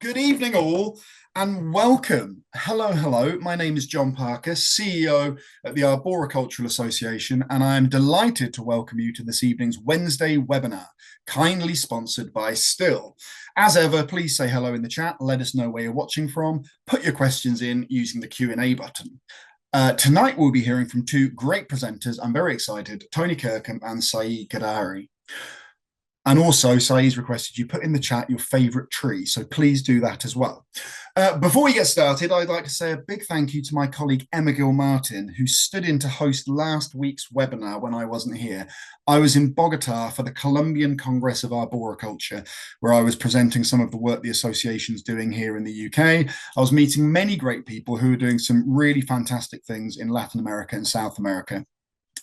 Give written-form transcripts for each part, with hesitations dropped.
Good evening, all, and welcome. Hello, hello. My name is John Parker, CEO at the Arboricultural Association, and I am delighted to welcome you to this evening's Wednesday webinar, kindly sponsored by Still. As ever, please say hello in the chat. Let us know where you're watching from. Put your questions in using the Q&A button. Tonight, we'll be hearing from two great presenters. I'm very excited, Tony Kirkham and Sayee Girdari. And also, Saeed's requested you put in the chat your favourite tree, so please do that as well. Before we get started, I'd like to say a big thank you to my colleague Emma Gill-Martin, who stood in to host last week's webinar when I wasn't here. I was in Bogota for the Colombian Congress of Arboriculture, where I was presenting some of the work the association's doing here in the UK. I was meeting many great people who are doing some really fantastic things in Latin America and South America.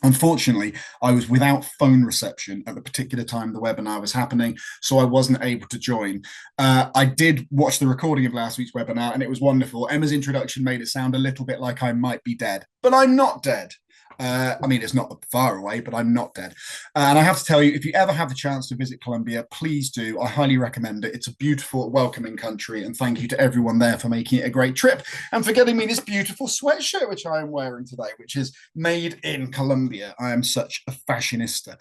Unfortunately, I was without phone reception at the particular time the webinar was happening, so I wasn't able to join. I did watch the recording of last week's webinar, and it was wonderful. Emma's introduction made it sound a little bit like I might be dead, but I'm not dead. I mean, it's not far away, but I'm not dead. And I have to tell you, if you ever have the chance to visit Colombia, please do. I highly recommend it. It's a beautiful, welcoming country. And thank you to everyone there for making it a great trip and for getting me this beautiful sweatshirt, which I am wearing today, which is made in Colombia. I am such a fashionista.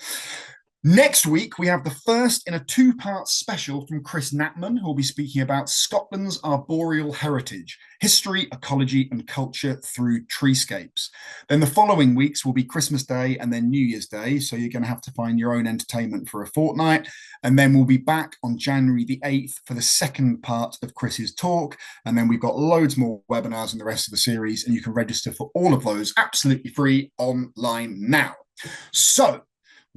Next week, we have the first in a two-part special from Chris Natman, who will be speaking about Scotland's arboreal heritage, history, ecology, and culture through treescapes. Then the following weeks will be Christmas Day and then New Year's Day, so you're going to have to find your own entertainment for a fortnight. And then we'll be back on January the 8th for the second part of Chris's talk. And then we've got loads more webinars in the rest of the series, and you can register for all of those absolutely free online now. So,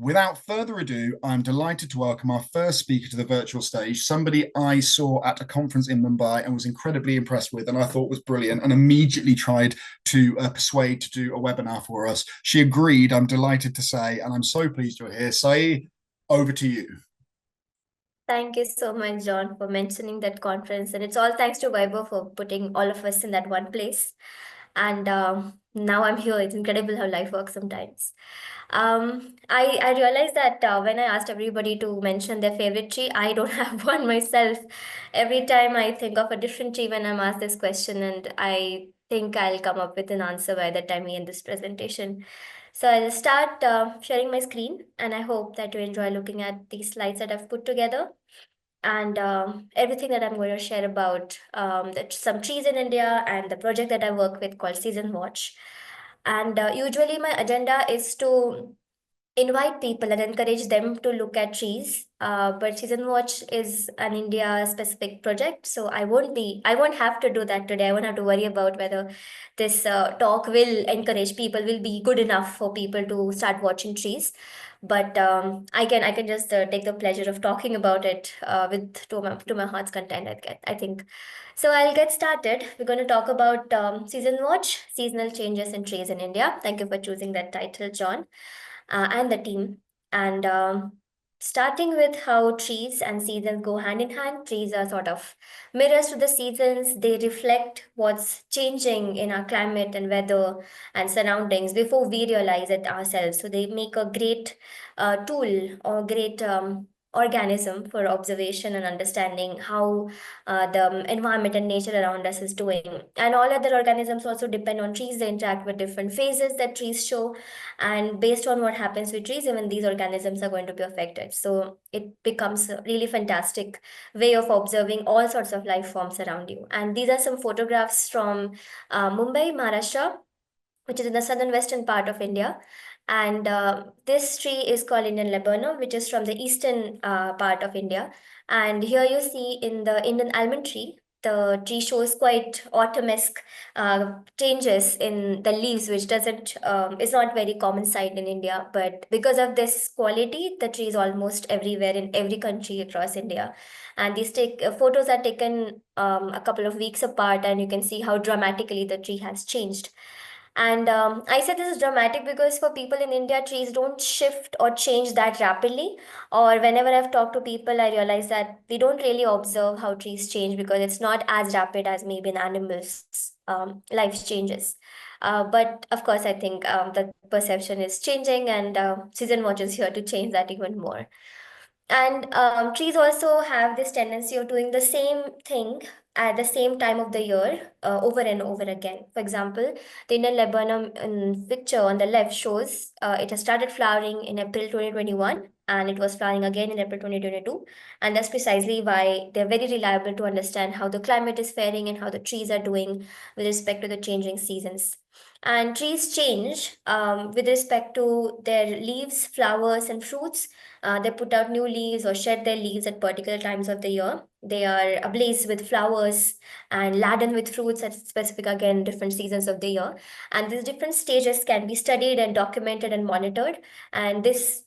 without further ado, I'm delighted to welcome our first speaker to the virtual stage, somebody I saw at a conference in Mumbai and was incredibly impressed with and I thought was brilliant, and immediately tried to persuade to do a webinar for us. She agreed, I'm delighted to say, and I'm so pleased you're here. Sayee, over to you. Thank you so much, John, for mentioning that conference. And it's all thanks to Vaibhav for putting all of us in that one place. And now I'm here. It's incredible how life works sometimes. I realized that when I asked everybody to mention their favorite tree, I don't have one myself. Every time I think of a different tree when I'm asked this question, and I think I'll come up with an answer by the time we end this presentation. So I'll start sharing my screen, and I hope that you enjoy looking at these slides that I've put together and everything that I'm going to share about some trees in India and the project that I work with called SeasonWatch. And usually my agenda is to invite people and encourage them to look at trees. But Season Watch is an India specific project, so I won't have to do that today. I won't have to worry about whether this talk will encourage people, will be good enough for people to start watching trees. But I can just take the pleasure of talking about it with to my heart's content. I think. So I'll get started. We're going to talk about Season Watch, seasonal changes in trees in India. Thank you for choosing that title, John, and the team. And starting with how trees and seasons go hand in hand, trees are sort of mirrors to the seasons. They reflect what's changing in our climate and weather and surroundings before we realize it ourselves. So they make a great tool or great organism for observation and understanding how the environment and nature around us is doing. And all other organisms also depend on trees. They interact with different phases that trees show, and based on what happens with trees, even these organisms are going to be affected. So it becomes a really fantastic way of observing all sorts of life forms around you. And these are some photographs from Mumbai, Maharashtra, which is in the southern western part of India. And this tree is called Indian laburnum, which is from the eastern part of India. And here you see in the Indian almond tree, the tree shows quite autumn-esque changes in the leaves, which doesn't is not very common sight in India. But because of this quality, the tree is almost everywhere in every country across India. And these photos are taken a couple of weeks apart, and you can see how dramatically the tree has changed. And I said this is dramatic because for people in India, trees don't shift or change that rapidly. Or whenever I've talked to people, I realize that they don't really observe how trees change because it's not as rapid as maybe in animals' life changes. But of course, I think the perception is changing, and Season Watch is here to change that even more. And trees also have this tendency of doing the same thing at the same time of the year over and over again. For example, the Indian laburnum picture on the left shows it has started flowering in April 2021 and it was flowering again in April 2022. And that's precisely why they're very reliable to understand how the climate is faring and how the trees are doing with respect to the changing seasons. And trees change with respect to their leaves, flowers, and fruits. They put out new leaves or shed their leaves at particular times of the year. They are ablaze with flowers and laden with fruits at specific, again, different seasons of the year. And these different stages can be studied and documented and monitored. And this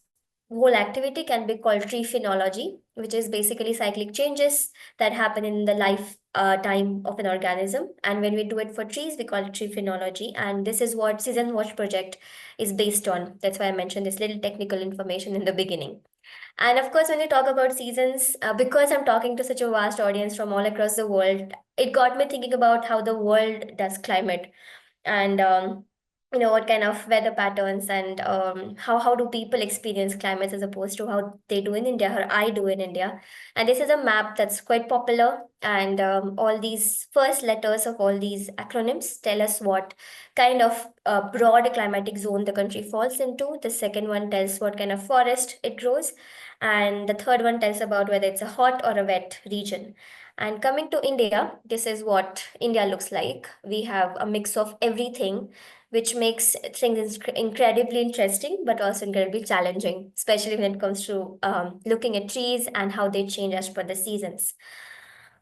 whole activity can be called tree phenology, which is basically cyclic changes that happen in the life time of an organism. And when we do it for trees, we call it tree phenology. And this is what Season Watch project is based on. That's why I mentioned this little technical information in the beginning. And of course, when you talk about seasons, because I'm talking to such a vast audience from all across the world, it got me thinking about how the world does climate and what kind of weather patterns and how do people experience climates as opposed to how they do in India or I do in India. And this is a map that's quite popular, and all these first letters of all these acronyms tell us what kind of broad climatic zone the country falls into. The second one tells what kind of forest it grows, and the third one tells about whether it's a hot or a wet region. And coming to India, this is what India looks like. We have a mix of everything, which makes things incredibly interesting, but also incredibly challenging, especially when it comes to looking at trees and how they change as per the seasons.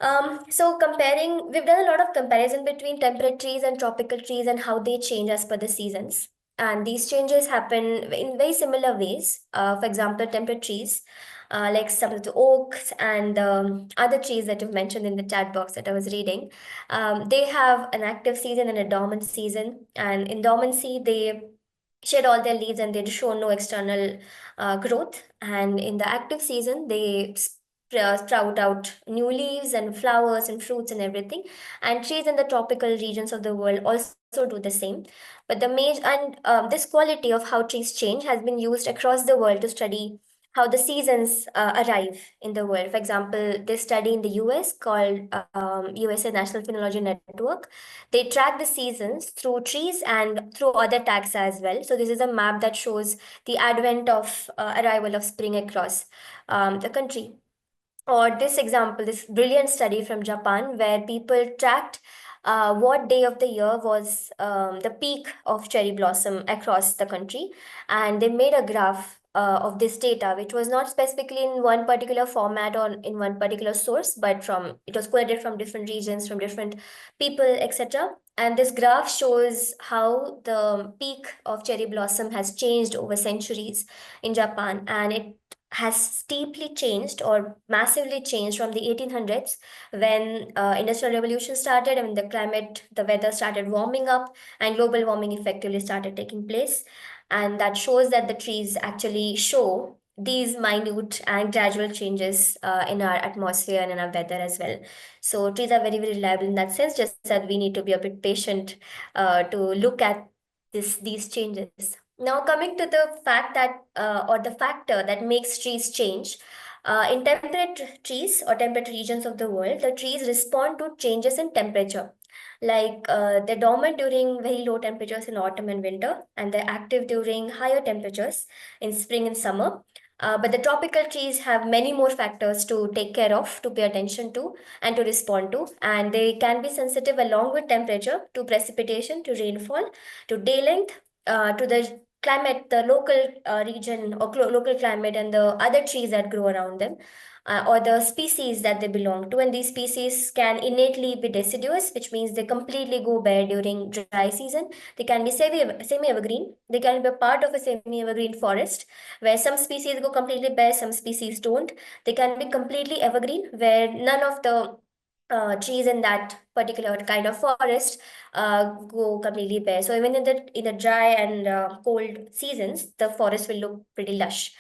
So we've done a lot of comparison between temperate trees and tropical trees and how they change as per the seasons. And these changes happen in very similar ways. For example, temperate trees, like some of the oaks and other trees that you've mentioned in the chat box that I was reading, they have an active season and a dormant season. And in dormancy, they shed all their leaves and they show no external growth. And in the active season, they sprout out new leaves and flowers and fruits and everything. And trees in the tropical regions of the world also do the same. But the major and this quality of how trees change has been used across the world to study how the seasons arrive in the world. For example, this study in the US called USA National Phenology Network, they track the seasons through trees and through other tags as well. So this is a map that shows the advent of arrival of spring across the country. Or this example, this brilliant study from Japan, where people tracked what day of the year was the peak of cherry blossom across the country, and they made a graph of this data, which was not specifically in one particular format or in one particular source, but from it was collated from different regions, from different people, etc. And this graph shows how the peak of cherry blossom has changed over centuries in Japan, and it has steeply changed or massively changed from the 1800s when industrial revolution started and when the weather started warming up and global warming effectively started taking place. And that shows that the trees actually show these minute and gradual changes in our atmosphere and in our weather as well. So trees are very, very reliable in that sense, just that we need to be a bit patient to look at these changes. Now, coming to the fact that, or the factor that makes trees change, in temperate trees or temperate regions of the world, the trees respond to changes in temperature. Like they're dormant during very low temperatures in autumn and winter, and they're active during higher temperatures in spring and summer. But the tropical trees have many more factors to take care of, to pay attention to, and to respond to. And they can be sensitive along with temperature to precipitation, to rainfall, to day length, to the climate, the local region or local climate, and the other trees that grow around them, or the species that they belong to. And these species can innately be deciduous, which means they completely go bare during dry season. They can be semi-evergreen. They can be a part of a semi-evergreen forest, where some species go completely bare, some species don't. They can be completely evergreen, where none of the trees in that particular kind of forest go completely bare. So even in the dry and cold seasons, the forest will look pretty lush.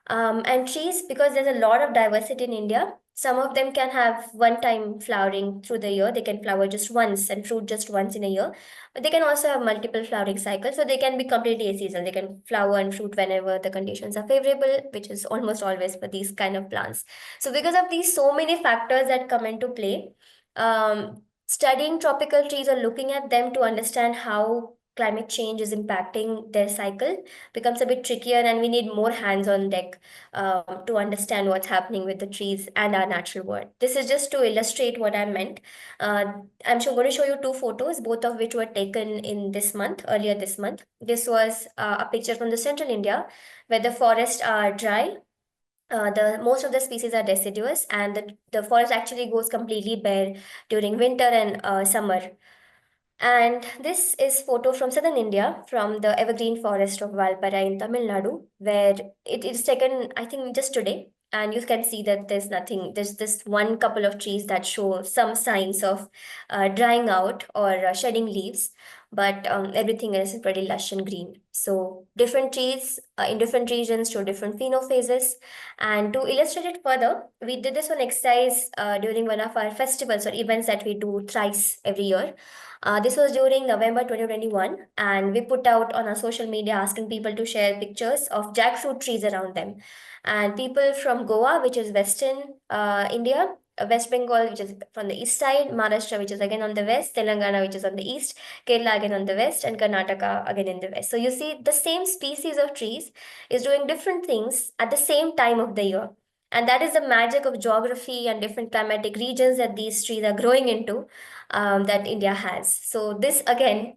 And trees, because there's a lot of diversity in India, some of them can have one time flowering through the year. They can flower just once and fruit just once in a year. But they can also have multiple flowering cycles. So they can be completely aseasonal. They can flower and fruit whenever the conditions are favorable, which is almost always for these kind of plants. So because of these so many factors that come into play, studying tropical trees or looking at them to understand how climate change is impacting their cycle becomes a bit trickier, and we need more hands on deck to understand what's happening with the trees and our natural world. This is just to illustrate what I meant. Uh, I'm sure going to show you two photos, both of which were taken in this month, earlier this month. This was a picture from the central India where the forests are dry. The most of the species are deciduous, and the forest actually goes completely bare during winter and summer. And this is photo from southern India, from the evergreen forest of Valpara in Tamil Nadu, where it is taken, I think, just today. And you can see that there's nothing, there's this one couple of trees that show some signs of drying out or shedding leaves, but everything else is pretty lush and green. So different trees in different regions show different phenophases. And to illustrate it further, we did this one exercise during one of our festivals or events that we do thrice every year. This was during November 2021, and we put out on our social media asking people to share pictures of jackfruit trees around them. And people from Goa, which is Western India, West Bengal, which is from the east side, Maharashtra, which is again on the west, Telangana, which is on the east, Kerala again on the west, and Karnataka again in the west. So you see, the same species of trees is doing different things at the same time of the year. And that is the magic of geography and different climatic regions that these trees are growing into, that India has. So this again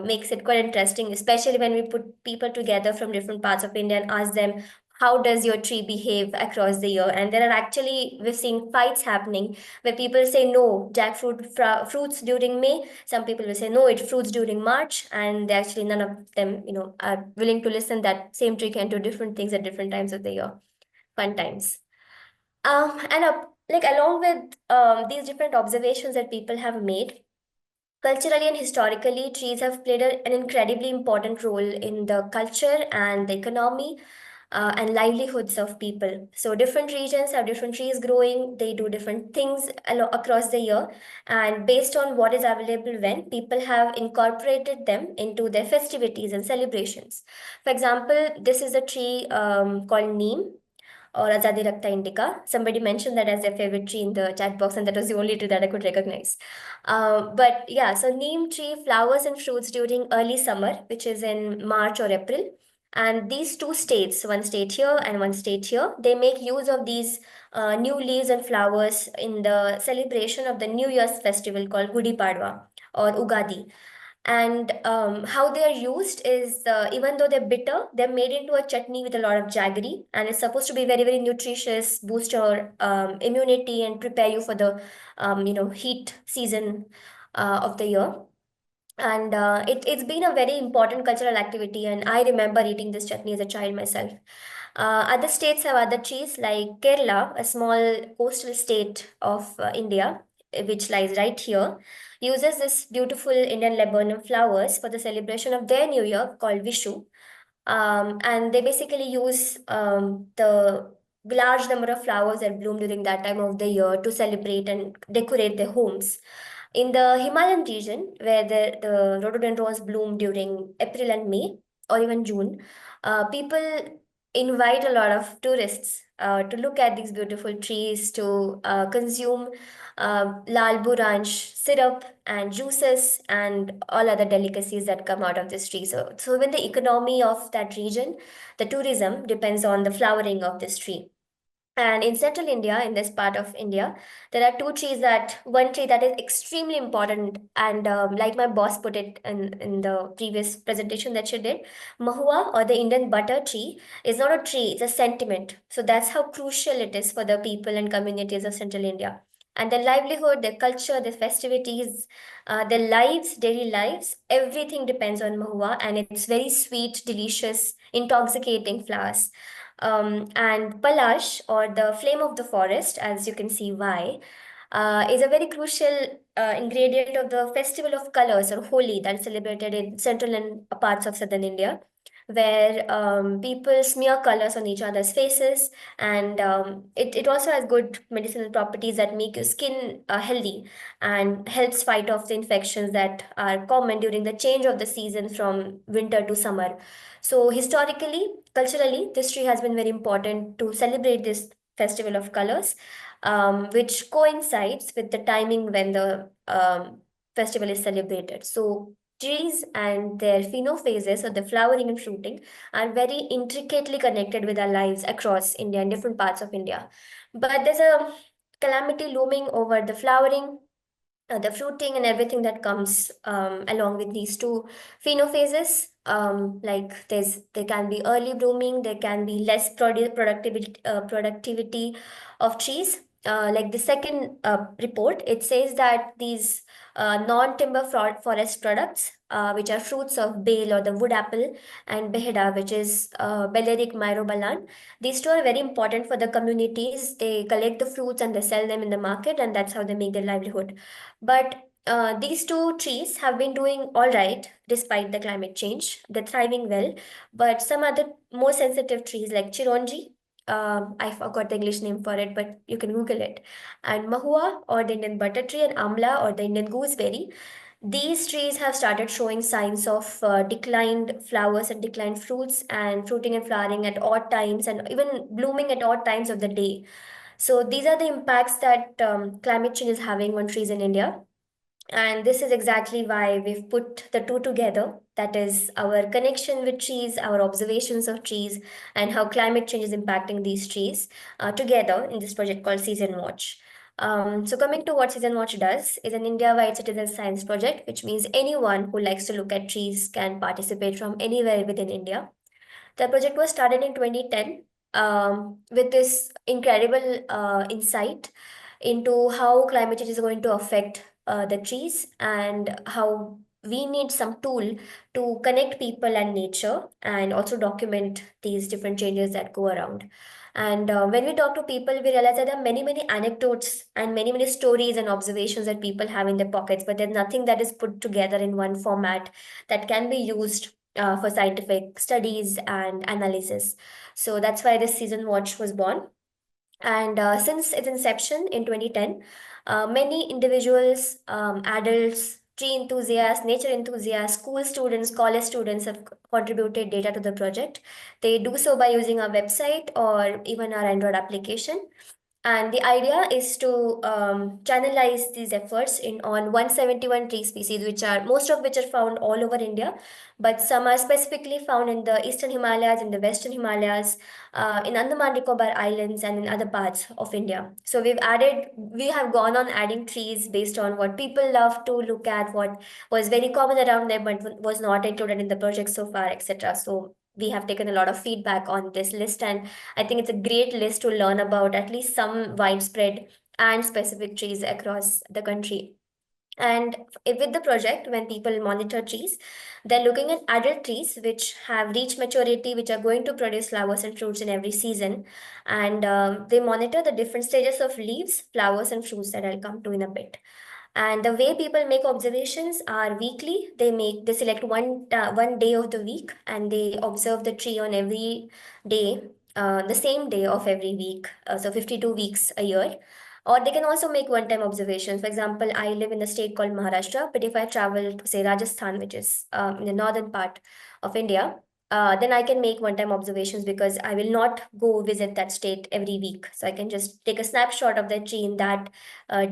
makes it quite interesting, especially when we put people together from different parts of India and ask them, how does your tree behave across the year? And there are actually, we've seen fights happening where people say, no, jackfruit fruits during May. Some people will say, no, it fruits during March. And they actually, none of them, are willing to listen that same tree can do different things at different times of the year. Fun times. And like along with these different observations that people have made, culturally and historically, trees have played an incredibly important role in the culture and the economy and livelihoods of people. So different regions have different trees growing. They do different things across the year, and based on what is available when, people have incorporated them into their festivities and celebrations. For example, this is a tree called neem, or Azadi Rakta Indica. Somebody mentioned that as their favorite tree in the chat box, and that was the only tree that I could recognize. But yeah, so neem tree flowers and fruits during early summer, which is in March or April. And these two states, one state here and one state here, they make use of these new leaves and flowers in the celebration of the New Year's festival called Gudi Padwa or Ugadi. And how they are used is, even though they're bitter, they're made into a chutney with a lot of jaggery, and it's supposed to be very, very nutritious, boost your immunity, and prepare you for the heat season of the year. And it's been a very important cultural activity, and I remember eating this chutney as a child myself. Other states have other trees, like Kerala, a small coastal state of India, which lies right here, uses this beautiful Indian laburnum flowers for the celebration of their New Year called Vishu. And they basically use the large number of flowers that bloom during that time of the year to celebrate and decorate their homes. In the Himalayan region, where the rhododendrons bloom during April and May, or even June, people invite a lot of tourists to look at these beautiful trees, to consume lal buranj syrup and juices and all other delicacies that come out of this tree. So even the economy of that region, the tourism depends on the flowering of this tree. And in central India, in this part of India, there are two trees one tree that is extremely important. And like my boss put it in the previous presentation that she did, Mahua, or the Indian butter tree, is not a tree, it's a sentiment. So that's how crucial it is for the people and communities of central India. And their livelihood, their culture, their festivities, their lives, daily lives, everything depends on Mahua. And it's very sweet, delicious, intoxicating flowers. And Palash, or the flame of the forest, as you can see why, is a very crucial ingredient of the festival of colors, or Holi, that is celebrated in central and parts of southern India. where people smear colors on each other's faces, and it also has good medicinal properties that make your skin healthy and helps fight off the infections that are common during the change of the season from winter to summer. So historically, culturally, this tree has been very important to celebrate this festival of colors, which coincides with the timing when the festival is celebrated. So trees and their phases, or the flowering and fruiting, are very intricately connected with our lives across India and different parts of India. But there's a calamity looming over the flowering, the fruiting, and everything that comes along with these two phases. Like there can be early blooming, there can be less productivity of trees. Like the second report, it says that these non-timber forest products, which are fruits of bale or the wood apple, and beheda, which is Belleric myrobalan, these two are very important for the communities. They collect the fruits and they sell them in the market, and that's how they make their livelihood. But these two trees have been doing all right despite the climate change. They're thriving well. But some other more sensitive trees like chironji, I forgot the English name for it, but you can Google it, and mahua, or the Indian butter tree, and amla, or the Indian gooseberry, these trees have started showing signs of declined flowers and declined fruits, and fruiting and flowering at odd times, and even blooming at odd times of the day. So these are the impacts that climate change is having on trees in India. And this is exactly why we've put the two together. That is our connection with trees, our observations of trees, and how climate change is impacting these trees together in this project called SeasonWatch. So coming to what SeasonWatch does is an India-wide citizen science project, which means anyone who likes to look at trees can participate from anywhere within India. The project was started in 2010 with this incredible insight into how climate change is going to affect the trees, and how we need some tool to connect people and nature, and also document these different changes that go around. And when we talk to people, we realize that there are many, many anecdotes and many, many stories and observations that people have in their pockets, but there's nothing that is put together in one format that can be used for scientific studies and analysis. So that's why this season watch was born. And since its inception in 2010, many individuals, adults, tree enthusiasts, nature enthusiasts, school students, college students have contributed data to the project. They do so by using our website or even our Android application. And the idea is to channelize these efforts in on 171 tree species, which are most of which are found all over India, but some are specifically found in the Eastern Himalayas, in the Western Himalayas, in Andaman Nicobar Islands, and in other parts of India. So we have gone on adding trees based on what people love to look at, what was very common around them, but was not included in the project so far, etc. So we have taken a lot of feedback on this list, and I think it's a great list to learn about at least some widespread and specific trees across the country. And with the project, when people monitor trees, they're looking at adult trees which have reached maturity, which are going to produce flowers and fruits in every season. And they monitor the different stages of leaves, flowers, and fruits that I'll come to in a bit. And the way people make observations are weekly. They select one day of the week, and they observe the tree on every day, the same day of every week. So 52 weeks a year. Or they can also make one-time observations. For example, I live in a state called Maharashtra, but if I travel to say Rajasthan, which is in the northern part of India, then I can make one-time observations because I will not go visit that state every week. So I can just take a snapshot of that tree in that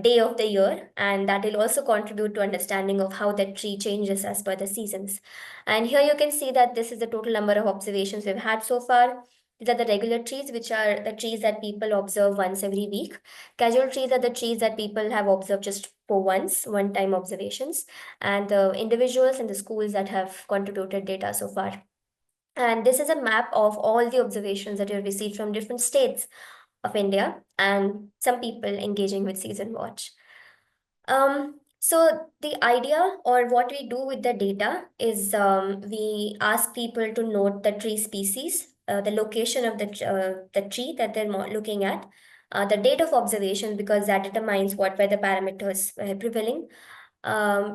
day of the year, and that will also contribute to understanding of how that tree changes as per the seasons. And here you can see that this is the total number of observations we've had so far. These are the regular trees, which are the trees that people observe once every week. Casual trees are the trees that people have observed just for one-time observations, and the individuals and the schools that have contributed data so far. And this is a map of all the observations that we have received from different states of India, and some people engaging with Season Watch. So the idea, or what we do with the data, is we ask people to note the tree species, the location of the tree that they're looking at, the date of observation, because that determines what were the parameters prevailing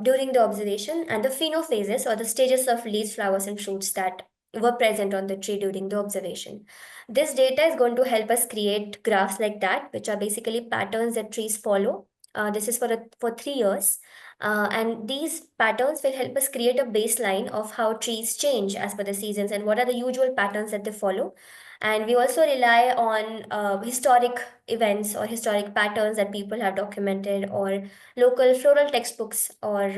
during the observation, and the phases, or the stages of leaves, flowers, and fruits that were present on the tree during the observation. This data is going to help us create graphs like that, which are basically patterns that trees follow. This is for 3 years. And these patterns will help us create a baseline of how trees change as per the seasons and what are the usual patterns that they follow. And we also rely on historic events or historic patterns that people have documented, or local floral textbooks or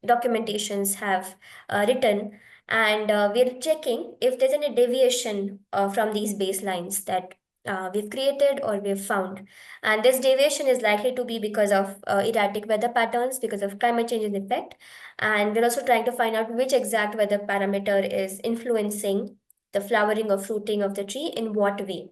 documentations have written. And we're checking if there's any deviation from these baselines that we've created or we've found. And this deviation is likely to be because of erratic weather patterns, because of climate change in effect. And we're also trying to find out which exact weather parameter is influencing the flowering or fruiting of the tree in what way.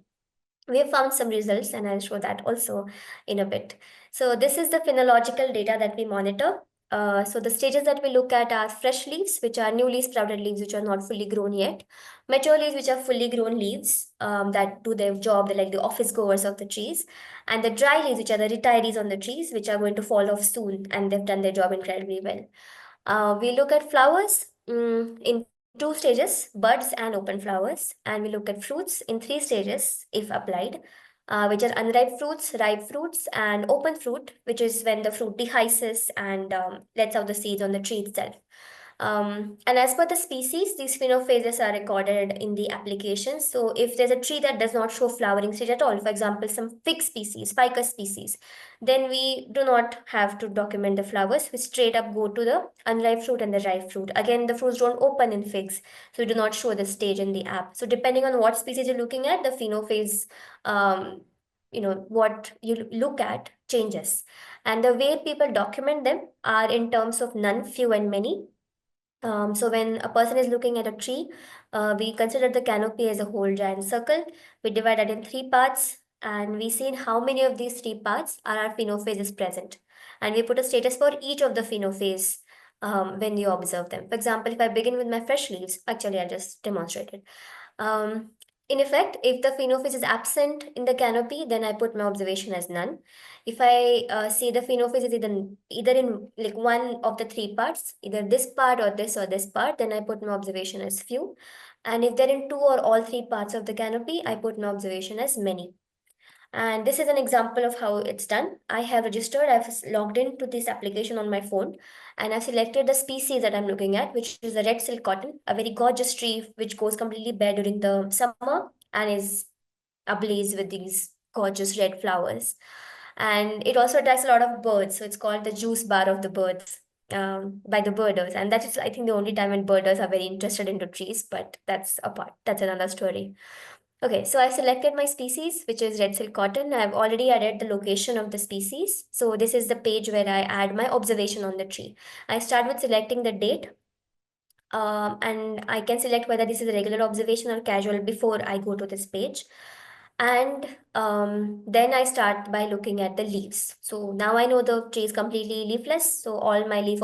We have found some results, and I'll show that also in a bit. So this is the phenological data that we monitor. So the stages that we look at are fresh leaves, which are newly sprouted leaves, which are not fully grown yet. Mature leaves, which are fully grown leaves that do their job, they're like the office goers of the trees. And the dry leaves, which are the retirees on the trees, which are going to fall off soon, and they've done their job incredibly well. We look at flowers in two stages, buds and open flowers, and we look at fruits in three stages if applied, which are unripe fruits, ripe fruits, and open fruit, which is when the fruit dehisces and lets out the seeds on the tree itself. And as per the species, these phenophases are recorded in the application. So if there's a tree that does not show flowering stage at all, for example, some fig species, ficus species, then we do not have to document the flowers. We straight up go to the unripe fruit and the ripe fruit. Again, the fruits don't open in figs, so we do not show the stage in the app. So depending on what species you're looking at, the phenophase, what you look at changes. And the way people document them are in terms of none, few, and many. So when a person is looking at a tree, we consider the canopy as a whole giant circle. We divide it in three parts, and we see in how many of these three parts are our phenophases present. And we put a status for each of the phenophase when we observe them. For example, if I begin with my fresh leaves, actually I'll just demonstrate it. Um, in effect, if the phenophase is absent in the canopy, then I put my observation as none. If I see the phenophase is either in like one of the three parts, either this part or this part, then I put my observation as few. And if they're in two or all three parts of the canopy, I put my observation as many. And this is an example of how it's done. I have registered, I've logged into this application on my phone, and I've selected the species that I'm looking at, which is a red silk cotton, a very gorgeous tree which goes completely bare during the summer and is ablaze with these gorgeous red flowers. And it also attracts a lot of birds, so it's called the juice bar of the birds. By the birders, and that is, I think, the only time when birders are very interested into trees, but that's another story. Okay, so I selected my species, which is red silk cotton. I've already added the location of the species. So this is the page where I add my observation on the tree. I start with selecting the date, and I can select whether this is a regular observation or casual before I go to this page. And then I start by looking at the leaves. So now I know the tree is completely leafless. So all my leaf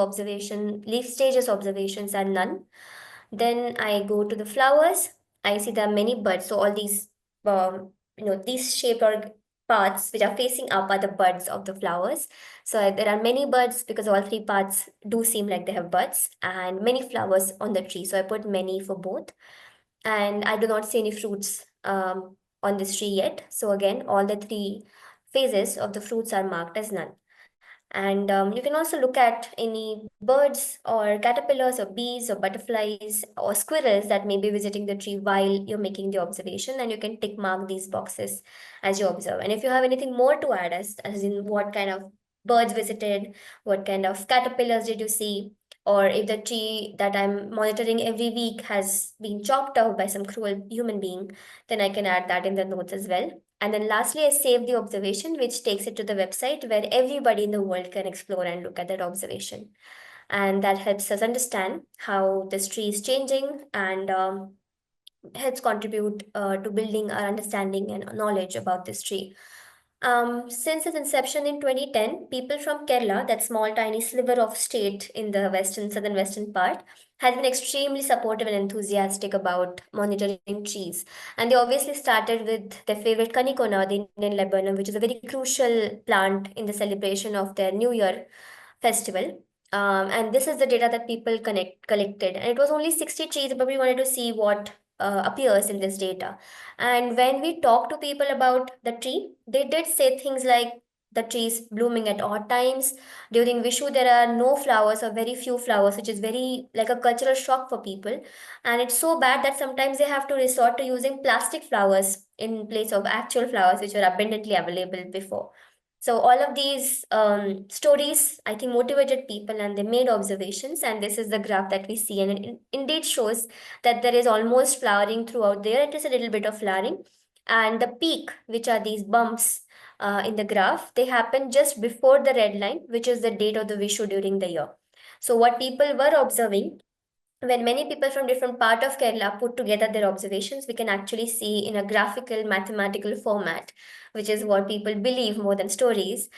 stages observations are none. Then I go to the flowers. I see there are many buds. So all these, these shaped or parts which are facing up are the buds of the flowers. So there are many buds because all three parts do seem like they have buds, and many flowers on the tree. So I put many for both. And I do not see any fruits on this tree yet. So again, all the three phases of the fruits are marked as none. And you can also look at any birds or caterpillars or bees or butterflies or squirrels that may be visiting the tree while you're making the observation, and you can tick mark these boxes as you observe. And if you have anything more to add, as in what kind of birds visited, what kind of caterpillars did you see, or if the tree that I'm monitoring every week has been chopped off by some cruel human being, then I can add that in the notes as well. And then lastly, I save the observation, which takes it to the website where everybody in the world can explore and look at that observation. And that helps us understand how this tree is changing, and helps contribute to building our understanding and knowledge about this tree. Since its inception in 2010, people from Kerala, that small tiny sliver of state in the southern western part, has been extremely supportive and enthusiastic about monitoring trees. And they obviously started with their favorite Kanikona, the Indian laburnum, which is a very crucial plant in the celebration of their New Year festival. And this is the data that people collected. And it was only 60 trees, but we wanted to see what appears in this data. And when we talked to people about the tree, they did say things like the trees blooming at odd times. During Vishu, there are no flowers or very few flowers, which is very like a cultural shock for people. And it's so bad that sometimes they have to resort to using plastic flowers in place of actual flowers, which were abundantly available before. So all of these stories, I think, motivated people and they made observations. And this is the graph that we see. And it indeed shows that there is almost flowering throughout there. It is a little bit of flowering. And the peak, which are these bumps in the graph, they happen just before the red line, which is the date of the Vishu during the year. So what people were observing, when many people from different part of Kerala put together their observations, we can actually see in a graphical mathematical format, which is what people believe more than stories,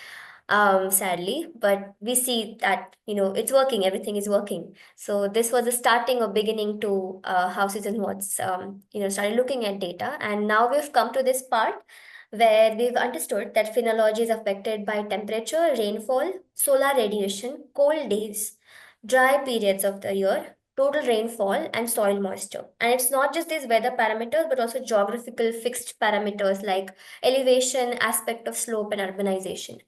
sadly. But we see that, it's working, everything is working. So this was the starting or beginning to how SeasonWatch, started looking at data. And now we've come to this part where we've understood that phenology is affected by temperature, rainfall, solar radiation, cold days, dry periods of the year, total rainfall, and soil moisture. And it's not just these weather parameters, but also geographical fixed parameters like elevation, aspect of slope, and urbanization.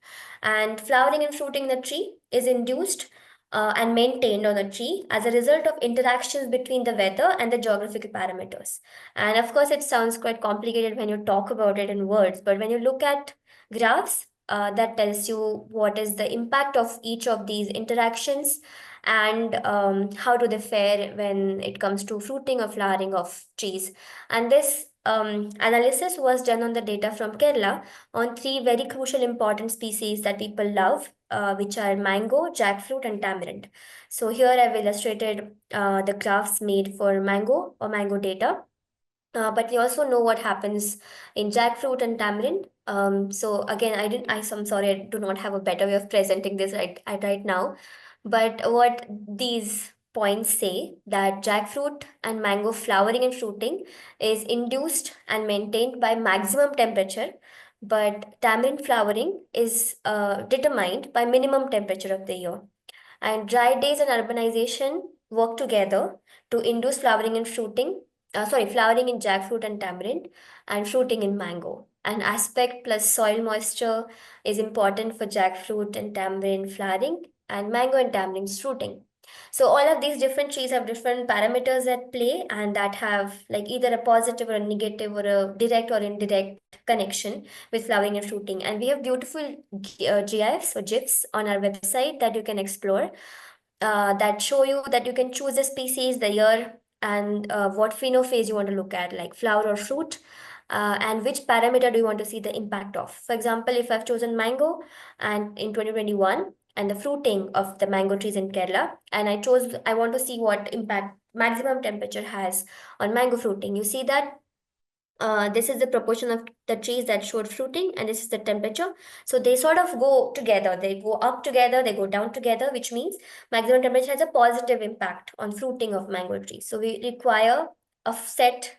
And flowering and fruiting in the tree is induced and maintained on a tree as a result of interactions between the weather and the geographical parameters. And of course, it sounds quite complicated when you talk about it in words, but when you look at graphs, that tells you what is the impact of each of these interactions and how do they fare when it comes to fruiting or flowering of trees. And this analysis was done on the data from Kerala on three very crucial important species that people love, which are mango, jackfruit, and tamarind. So here I've illustrated the graphs made for mango or mango data. But we also know what happens in jackfruit and tamarind. So again, I'm sorry, I do not have a better way of presenting this right now. But what these points say that jackfruit and mango flowering and fruiting is induced and maintained by maximum temperature, but tamarind flowering is determined by minimum temperature of the year. And dry days and urbanization work together to induce flowering and fruiting, flowering in jackfruit and tamarind, and fruiting in mango. And aspect plus soil moisture is important for jackfruit and tamarind flowering, and mango and tamarind fruiting. So all of these different trees have different parameters at play, and that have like either a positive or a negative or a direct or indirect connection with flowering and fruiting. And we have beautiful GIFs or GIFs on our website that you can explore, that show you that you can choose the species, the year, and what phenophase you want to look at, like flower or fruit, and which parameter do you want to see the impact of. For example, if I've chosen mango and in 2021 and the fruiting of the mango trees in Kerala, and I want to see what impact maximum temperature has on mango fruiting. You see that this is the proportion of the trees that showed fruiting, and this is the temperature. So they sort of go together. They go up together, they go down together, which means maximum temperature has a positive impact on fruiting of mango trees. So we require a set,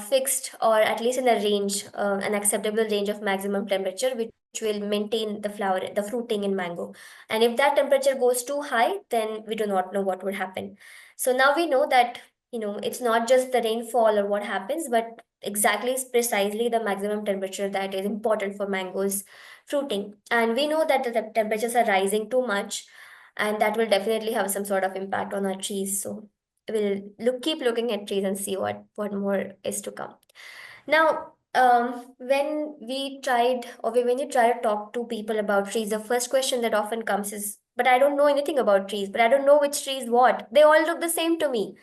fixed, or at least in a range, an acceptable range of maximum temperature, which will maintain the fruiting in mango. And if that temperature goes too high, then we do not know what would happen. So now we know that, it's not just the rainfall or what happens, but exactly precisely the maximum temperature that is important for mangoes fruiting. And we know that the temperatures are rising too much, and that will definitely have some sort of impact on our trees. So we'll keep looking at trees and see what more is to come. Now, when you try to talk to people about trees, the first question that often comes is, "But I don't know anything about trees. But I don't know which tree is what. They all look the same to me."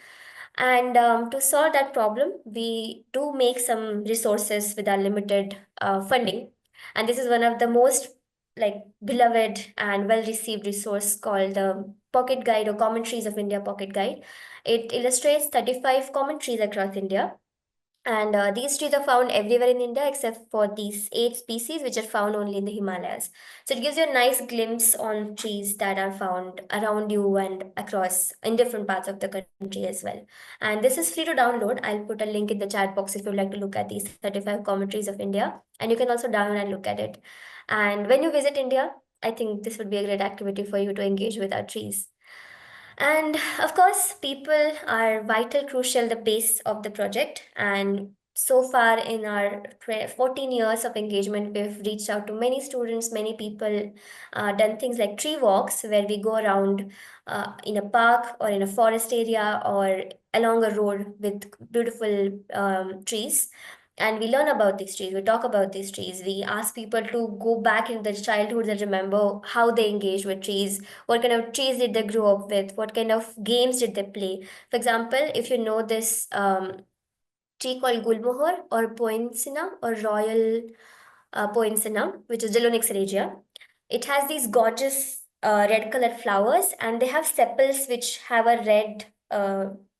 And to solve that problem, we do make some resources with our limited funding. And this is one of the most like beloved and well received resource called the Pocket Guide or Commentaries of India Pocket Guide. It illustrates 35 commentaries across India, and these trees are found everywhere in India except for these 8 species, which are found only in the Himalayas. So it gives you a nice glimpse on trees that are found around you and across in different parts of the country as well. And this is free to download. I'll put a link in the chat box if you'd like to look at these 35 commentaries of India. And you can also download and look at it. And when you visit India, I think this would be a great activity for you to engage with our trees. And of course, people are vital, crucial, the base of the project. And so far, in our 14 years of engagement, we've reached out to many students, many people, done things like tree walks, where we go around in a park or in a forest area or along a road with beautiful trees. And we learn about these trees, we talk about these trees, we ask people to go back in their childhood and remember how they engage with trees, what kind of trees did they grow up with, what kind of games did they play. For example, if you know this tree called Gulmohar or Poinciana or Royal Poinciana, which is Dilonix regia, it has these gorgeous red colored flowers, and they have sepals which have a red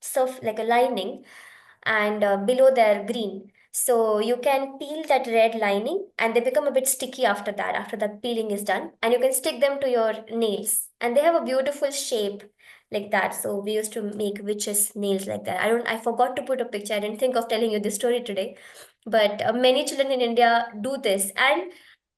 surf like a lining, and below they're green. So you can peel that red lining and they become a bit sticky after that peeling is done. And you can stick them to your nails and they have a beautiful shape like that. So we used to make witches' nails like that. I forgot to put a picture. I didn't think of telling you this story today. But many children in India do this. And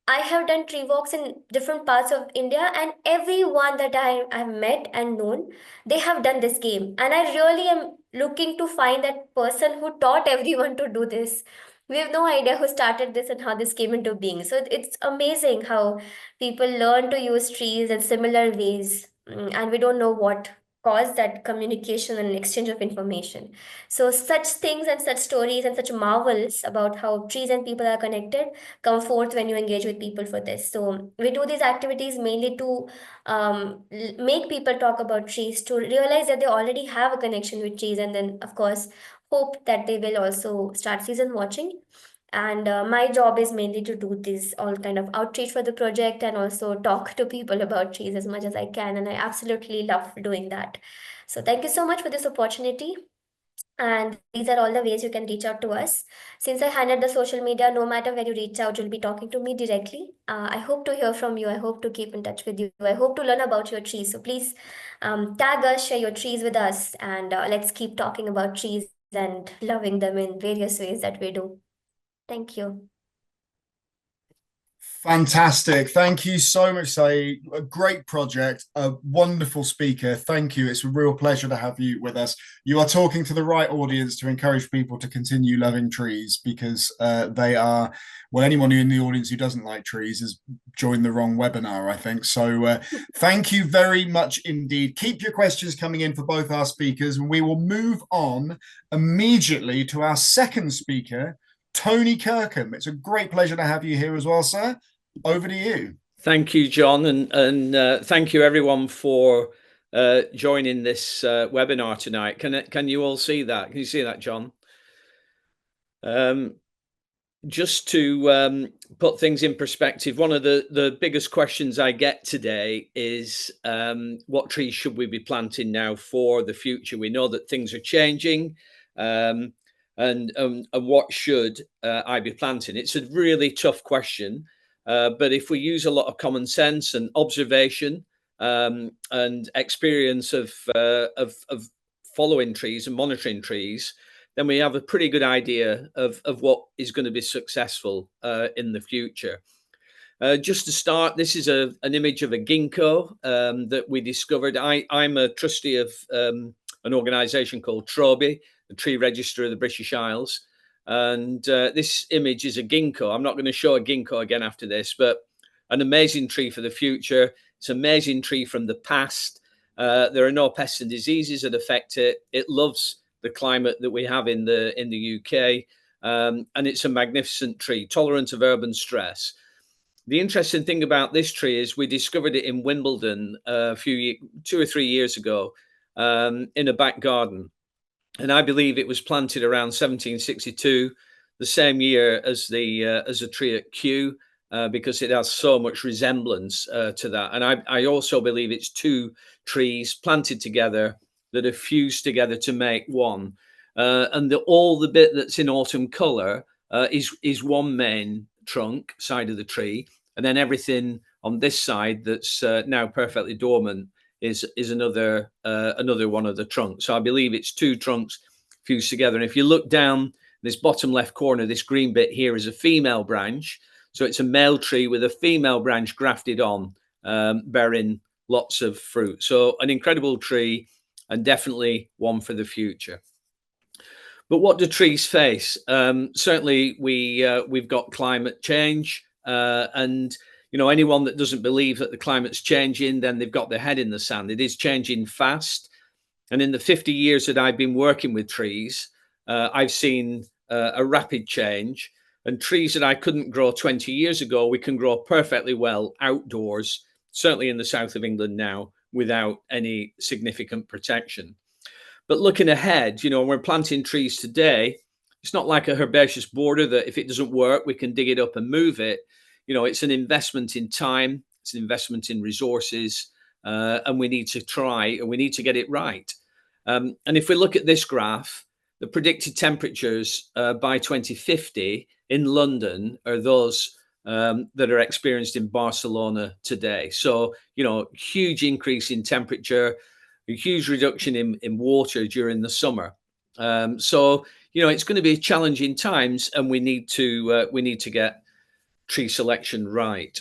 I have done tree walks in different parts of India, and everyone that I've met and known, they have done this game. And I really am looking to find that person who taught everyone to do this. We have no idea who started this and how this came into being. So it's amazing how people learn to use trees in similar ways, and we don't know what caused that communication and exchange of information. So such things and such stories and such marvels about how trees and people are connected come forth when you engage with people for this. So we do these activities mainly to make people talk about trees, to realize that they already have a connection with trees, and then of course hope that they will also start season watching. And my job is mainly to do this all kind of outreach for the project and also talk to people about trees as much as I can. And I absolutely love doing that. So thank you so much for this opportunity. And these are all the ways you can reach out to us. Since I handled the social media, no matter where you reach out, you'll be talking to me directly. I hope to hear from you. I hope to keep in touch with you. I hope to learn about your trees. So please tag us, share your trees with us, and let's keep talking about trees and loving them in various ways that we do. Thank you. Fantastic. Thank you so much, Sayee. A great project, a wonderful speaker. Thank you. It's a real pleasure to have you with us. You are talking to the right audience to encourage people to continue loving trees, because they are, well, anyone in the audience who doesn't like trees has joined the wrong webinar, I think. So thank you very much indeed. Keep your questions coming in for both our speakers, and we will move on immediately to our second speaker, Tony Kirkham. It's a great pleasure to have you here as well, sir. Over to you. Thank you, John, and thank you everyone for joining this webinar tonight. Can you all see that? Can you see that, John? Just to put things in perspective, one of the biggest questions I get today is what trees should we be planting now for the future? We know that things are changing. And what should I be planting? It's a really tough question, but if we use a lot of common sense and observation and experience of following trees and monitoring trees, then we have a pretty good idea of what is going to be successful in the future. Just to start, this is an image of a ginkgo that we discovered. I'm a trustee of an organisation called Troby, the Tree Register of the British Isles. And this image is a ginkgo. I'm not going to show a ginkgo again after this, but an amazing tree for the future. It's an amazing tree from the past. There are no pests and diseases that affect it. It loves the climate that we have in the UK. And it's a magnificent tree, tolerant of urban stress. The interesting thing about this tree is we discovered it in Wimbledon 2 or 3 years ago in a back garden. And I believe it was planted around 1762, the same year as the tree at Kew, because it has so much resemblance to that. And I also believe it's two trees planted together that are fused together to make one. And all the bit that's in autumn colour is one main trunk side of the tree, and then everything on this side that's now perfectly dormant is another one of the trunks. So I believe it's two trunks fused together. And if you look down this bottom left corner, this green bit here is a female branch. So it's a male tree with a female branch grafted on bearing lots of fruit. So an incredible tree, and definitely one for the future. But what do trees face? Certainly, we've got climate change, and anyone that doesn't believe that the climate's changing, then they've got their head in the sand. It is changing fast, and in the 50 years that I've been working with trees, I've seen a rapid change. And trees that I couldn't grow 20 years ago, we can grow perfectly well outdoors, certainly in the south of England now, without any significant protection. But looking ahead, we're planting trees today. It's not like a herbaceous border that if it doesn't work, we can dig it up and move it. It's an investment in time, it's an investment in resources, and we need to try and we need to get it right. And if we look at this graph, the predicted temperatures by 2050 in London are those that are experienced in Barcelona today. So, huge increase in temperature, a huge reduction in water during the summer. So, it's going to be challenging times, and we need to get tree selection right.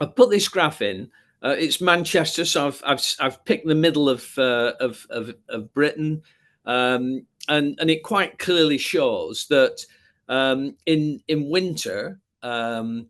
I've put this graph in. It's Manchester, so I've picked the middle of Britain, and it quite clearly shows that in winter our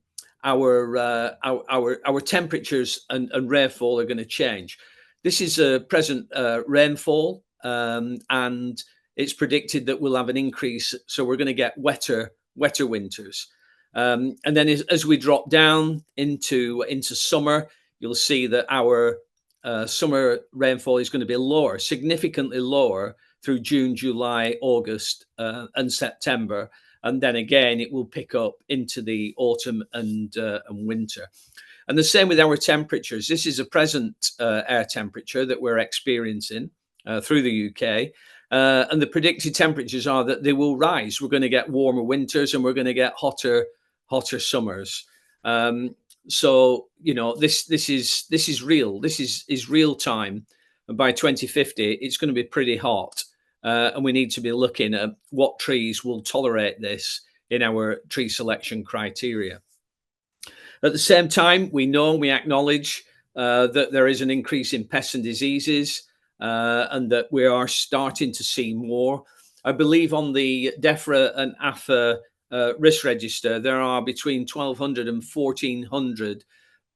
temperatures and rainfall are going to change. This is a present rainfall, and it's predicted that we'll have an increase. So we're going to get wetter winters. And then as we drop down into summer, you'll see that our summer rainfall is going to be lower, significantly lower through June, July, August, and September. And then again, it will pick up into the autumn and winter. And the same with our temperatures. This is a present air temperature that we're experiencing through the UK. And the predicted temperatures are that they will rise. We're going to get warmer winters and we're going to get hotter summers. So, this is real. This is real time. And by 2050, it's going to be pretty hot. And we need to be looking at what trees will tolerate this in our tree selection criteria. At the same time, we acknowledge that there is an increase in pests and diseases, and that we are starting to see more. I believe on the DEFRA and AFA risk register, there are between 1,200 and 1,400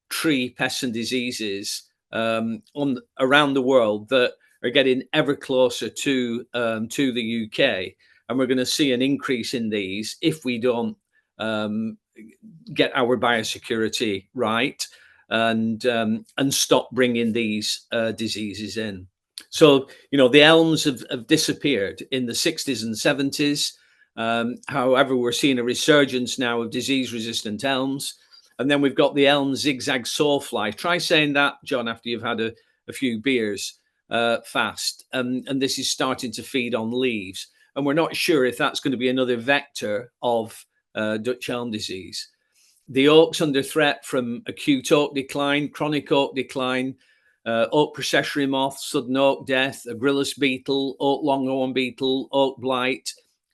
tree pests and diseases around the world that are getting ever closer to the UK, and we're going to see an increase in these if we don't get our biosecurity right and stop bringing these diseases in. So, the elms have disappeared in the 60s and 70s. However, we're seeing a resurgence now of disease-resistant elms. And then we've got the elm zigzag sawfly. Try saying that, John, after you've had a few beers fast. And this is starting to feed on leaves. And we're not sure if that's going to be another vector of Dutch elm disease. The oak's under threat from acute oak decline, chronic oak decline, oak processionary moth, sudden oak death, agrillus beetle, oak longhorn beetle, oak blight,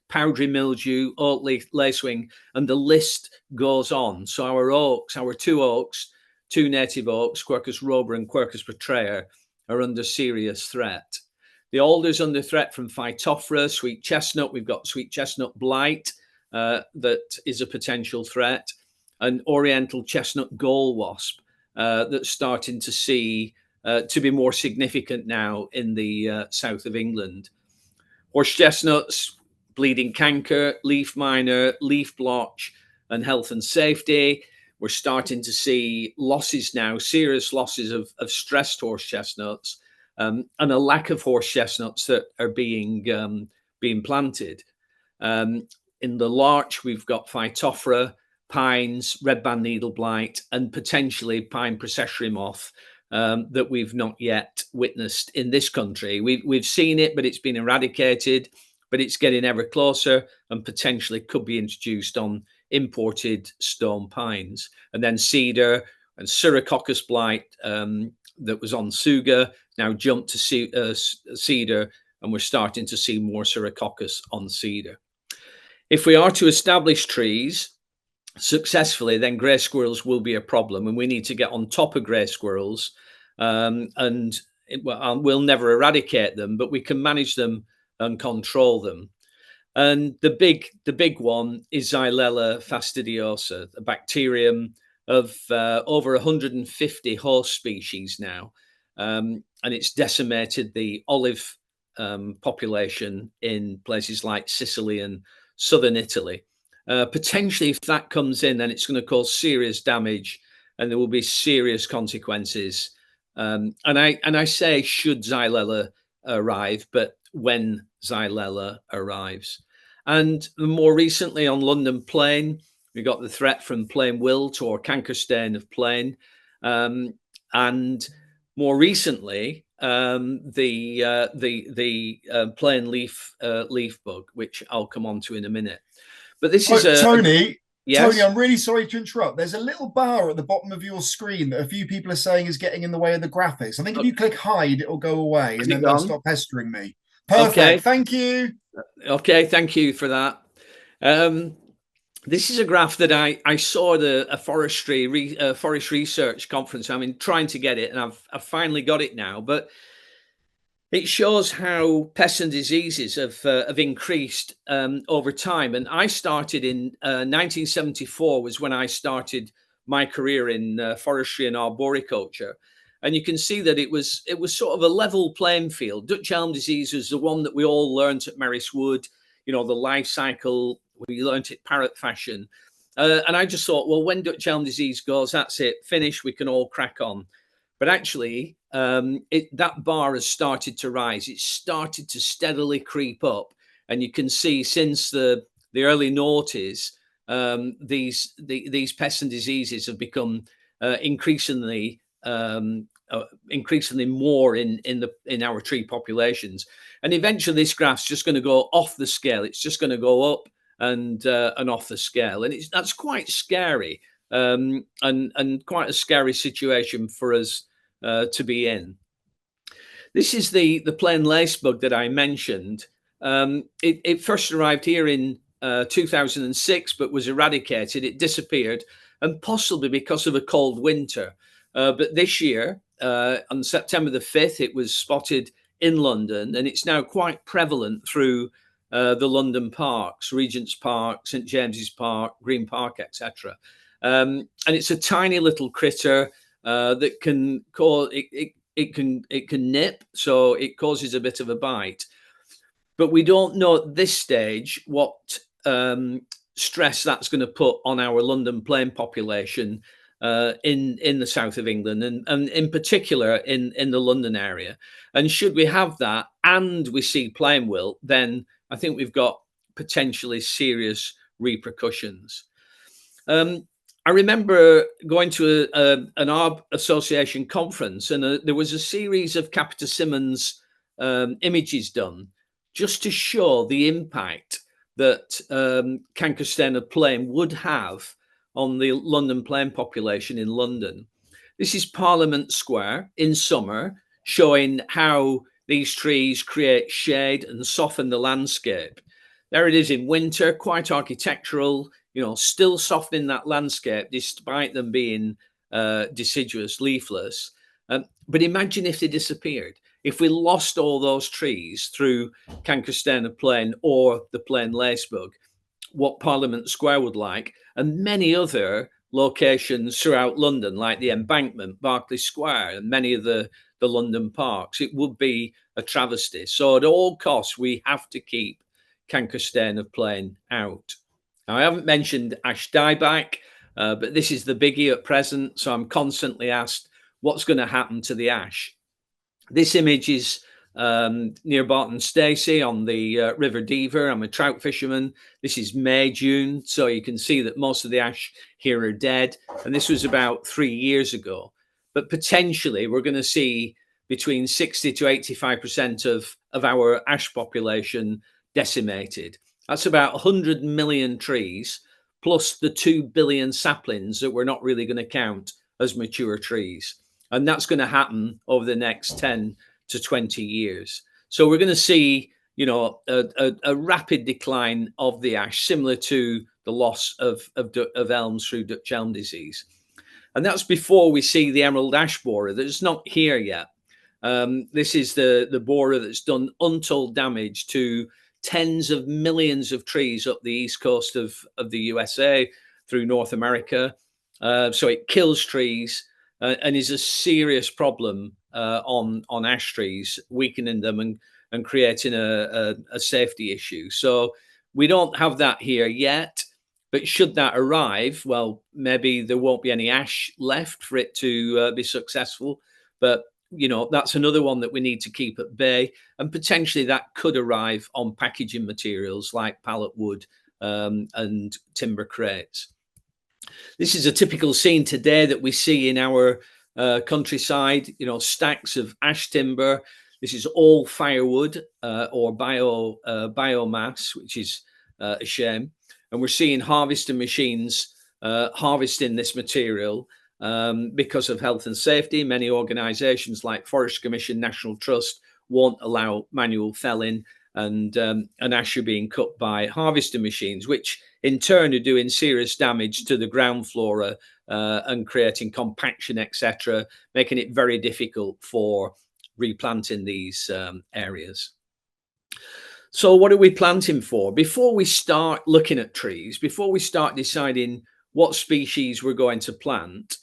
powdery mildew, oak lacewing, and the list goes on. So our two native oaks, Quercus robur and Quercus petraea, are under serious threat. The alder's under threat from Phytophthora, sweet chestnut. We've got sweet chestnut blight that is a potential threat, and oriental chestnut gall wasp that's starting to to be more significant now in the south of England. Horse chestnuts, bleeding canker, leaf miner, leaf blotch, and health and safety. We're starting to see losses now, serious losses of stressed horse chestnuts, and a lack of horse chestnuts that are being planted. In the larch, we've got Phytophthora, pines, red band needle blight, and potentially pine processionary moth that we've not yet witnessed in this country. We've seen it, but it's been eradicated, but it's getting ever closer and potentially could be introduced on imported stone pines. And then cedar and Syrococcus blight that was on Suga now jumped to cedar, and we're starting to see more Syrococcus on cedar. If we are to establish trees, successfully, then grey squirrels will be a problem, and we need to get on top of grey squirrels. We'll never eradicate them, but we can manage them and control them. And the big one is Xylella fastidiosa, a bacterium of over 150 host species now, and it's decimated the olive population in places like Sicily and southern Italy. Potentially, if that comes in, then it's going to cause serious damage, and there will be serious consequences. And I say should Xylella arrive, but when Xylella arrives. And more recently on London Plain, we got the threat from plain wilt or canker stain of plain, and more recently the plain leaf bug, which I'll come on to in a minute. But this is Tony. Yes? Tony, I'm really sorry to interrupt. There's a little bar at the bottom of your screen that a few people are saying is getting in the way of the graphics. I think if you click hide, it'll go away, and then they'll stop pestering me. Perfect. Okay. Thank you. Okay, thank you for that. This is a graph that I saw at a forest research conference. I mean, trying to get it, and I've finally got it now. But it shows how pests and diseases have increased over time. And I started in 1974 was when I started my career in forestry and arboriculture. And you can see that it was sort of a level playing field. Dutch elm disease was the one that we all learned at Maris Wood, the life cycle, we learned it parrot fashion. And I just thought, well, when Dutch elm disease goes, that's it, finished, we can all crack on. But actually, that bar has started to rise. It's started to steadily creep up. And you can see since the early noughties, these pests and diseases have become increasingly more in our tree populations, and eventually this graph's just going to go off the scale. It's just going to go up and off the scale, and that's quite scary, and quite a scary situation for us to be in. This is the plain lace bug that I mentioned. It first arrived here in 2006, but was eradicated. It disappeared, and possibly because of a cold winter. But this year, on September the 5th, it was spotted in London, and it's now quite prevalent through the London parks, Regent's Park, St James's Park, Green Park, etc. And it's a tiny little critter that can cause it can nip, so it causes a bit of a bite. But we don't know at this stage what stress that's going to put on our London plain population in the south of England, and in particular in the London area. And should we have that and we see plain wilt, then I think we've got potentially serious repercussions. I remember going to an Arb Association conference, and there was a series of Capita Simmons images done just to show the impact that canker stain of plain would have on the London plain population in London. This is Parliament Square in summer, showing how these trees create shade and soften the landscape. There it is in winter, quite architectural, still softening that landscape despite them being deciduous, leafless. But imagine if they disappeared. If we lost all those trees through canker stain of plain or the plain lacebug, what Parliament Square would like, and many other locations throughout London, like the Embankment, Berkeley Square, and many of the London parks, it would be a travesty. So at all costs, we have to keep canker stain of plain out. Now, I haven't mentioned ash dieback, but this is the biggie at present. So I'm constantly asked, what's going to happen to the ash? This image is near Barton Stacey on the River Dever. I'm a trout fisherman. This is May, June. So you can see that most of the ash here are dead. And this was about 3 years ago. But potentially we're going to see between 60 to 85% of our ash population decimated. That's about 100 million trees, plus the 2 billion saplings that we're not really going to count as mature trees. And that's going to happen over the next 10 to 20 years. So we're going to see, a rapid decline of the ash, similar to the loss of elms through Dutch elm disease. And that's before we see the emerald ash borer that's not here yet. This is the borer that's done untold damage to tens of millions of trees up the east coast of the USA through North America. So it kills trees and is a serious problem on ash trees, weakening them and creating a safety issue. So we don't have that here yet. But should that arrive, well, maybe there won't be any ash left for it to be successful. But, you know, that's another one that we need to keep at bay. And potentially that could arrive on packaging materials like pallet wood and timber crates. This is a typical scene today that we see in our countryside, you know, stacks of ash timber. This is all firewood or biomass, which is a shame. And we're seeing harvesting machines harvesting this material because of health and safety. Many organisations like Forest Commission, National Trust won't allow manual felling, and ash are being cut by harvesting machines, which in turn are doing serious damage to the ground flora and creating compaction, etc., making it very difficult for replanting these areas. So what are we planting for? Before we start looking at trees, before we start deciding what species we're going to plant,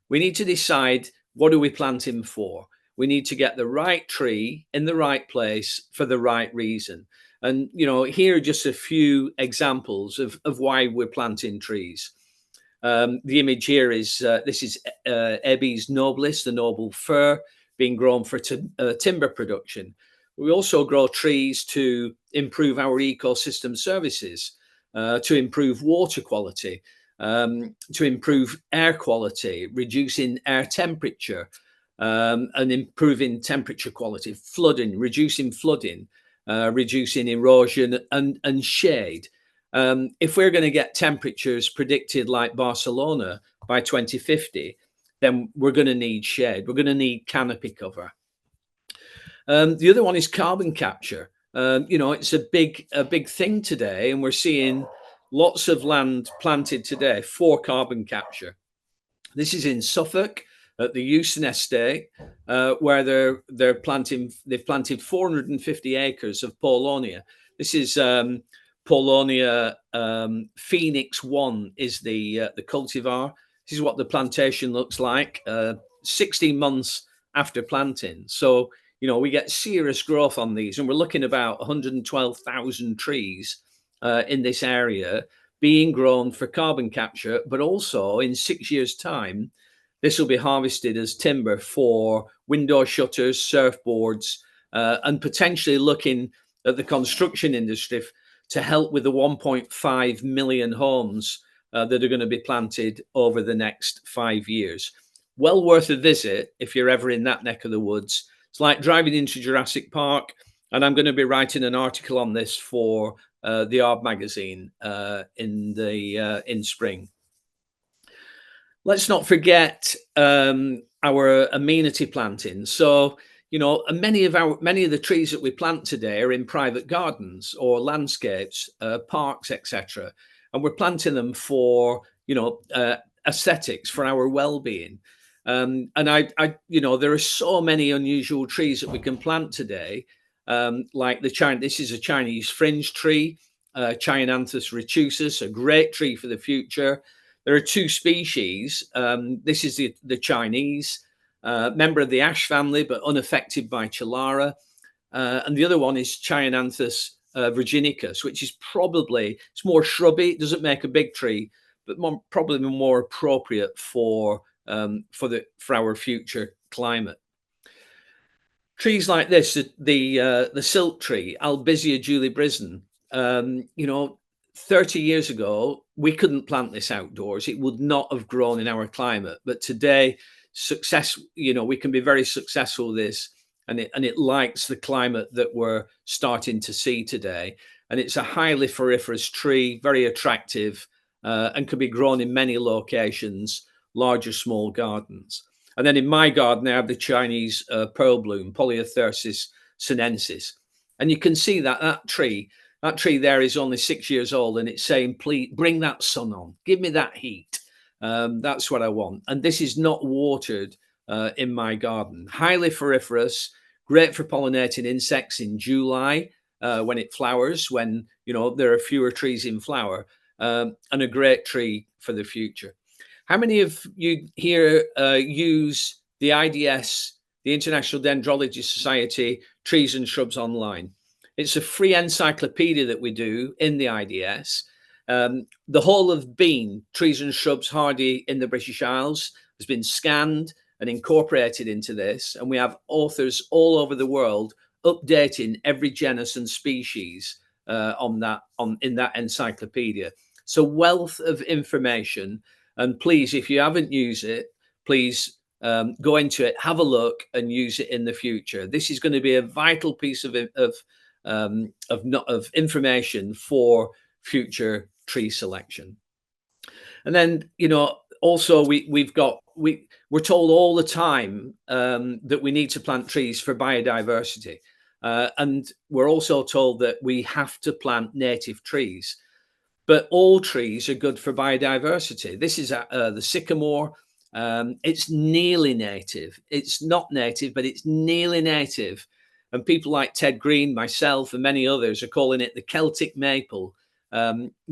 we need to decide what are we planting for. We need to get the right tree in the right place for the right reason. And, you know, here are just a few examples of why we're planting trees. The image here is, this is Abies nobilis, the noble fir, being grown for timber production. We also grow trees to improve our ecosystem services, to improve water quality, to improve air quality, reducing air temperature, and improving temperature quality, flooding, reducing erosion and shade. If we're going to get temperatures predicted like Barcelona by 2050, then we're going to need shade. We're going to need canopy cover. The other one is carbon capture. You know, it's a big thing today, and we're seeing lots of land planted today for carbon capture. This is in Suffolk at the Euston Estate, where they've planted 450 acres of Paulownia. This is Paulownia Phoenix 1 is the cultivar. This is what the plantation looks like 16 months after planting. So, you know, we get serious growth on these, and we're looking about 112,000 trees in this area being grown for carbon capture, but also in 6 years' time, this will be harvested as timber for window shutters, surfboards, and potentially looking at the construction industry to help with the 1.5 million homes that are going to be planted over the next 5 years. Well worth a visit if you're ever in that neck of the woods. It's like driving into Jurassic Park, and I'm going to be writing an article on this for the Arb magazine in spring. Let's not forget our amenity planting. So, you know, many of the trees that we plant today are in private gardens or landscapes, parks, etc. And we're planting them for, you know, aesthetics, for our well-being. And you know, there are so many unusual trees that we can plant today, like this is a Chinese fringe tree, Chionanthus retusus, a great tree for the future. There are two species. This is the Chinese, member of the ash family, but unaffected by Chalara. And the other one is Chionanthus virginicus, which is it's more shrubby. It doesn't make a big tree, but probably more appropriate for our future climate. Trees like this, the silk tree, Albizia julibrisson, you know, 30 years ago, we couldn't plant this outdoors. It would not have grown in our climate. But today, you know, we can be very successful with this, and it likes the climate that we're starting to see today. And it's a highly floriferous tree, very attractive, and can be grown in many locations, large or small gardens. And then in my garden, I have the Chinese pearl bloom, Polyothersis sinensis. And you can see that tree, That tree there is only 6 years old, and it's saying, please bring that sun on, give me that heat. That's what I want. And this is not watered in my garden. Highly floriferous, great for pollinating insects in July when it flowers, when there are fewer trees in flower, and a great tree for the future. How many of you here use the IDS, the International Dendrology Society, Trees and Shrubs Online? It's a free encyclopedia that we do in the IDS. The whole of bean, trees and shrubs hardy in the British Isles, has been scanned and incorporated into this. And we have authors all over the world updating every genus and species in that encyclopedia. So wealth of information. And please, if you haven't used it, please go into it, have a look, and use it in the future. This is going to be a vital piece of information for future tree selection. And then, also we're told all the time that we need to plant trees for biodiversity. And we're also told that we have to plant native trees. But all trees are good for biodiversity. This is the sycamore. It's nearly native. It's not native, but it's nearly native. And people like Ted Green, myself, and many others are calling it the Celtic maple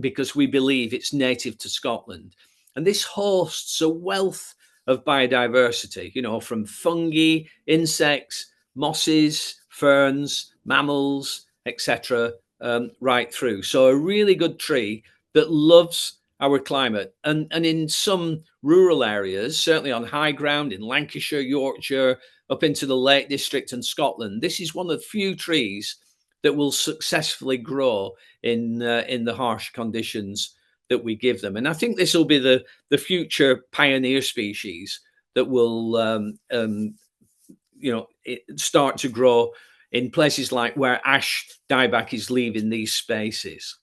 because we believe it's native to Scotland. And this hosts a wealth of biodiversity, from fungi, insects, mosses, ferns, mammals, etc., right through. So a really good tree that loves our climate. And in some rural areas, certainly on high ground in Lancashire, Yorkshire, up into the Lake District and Scotland, this is one of the few trees that will successfully grow in the harsh conditions that we give them. And I think this will be the future pioneer species that will start to grow in places like where ash dieback is leaving these spaces.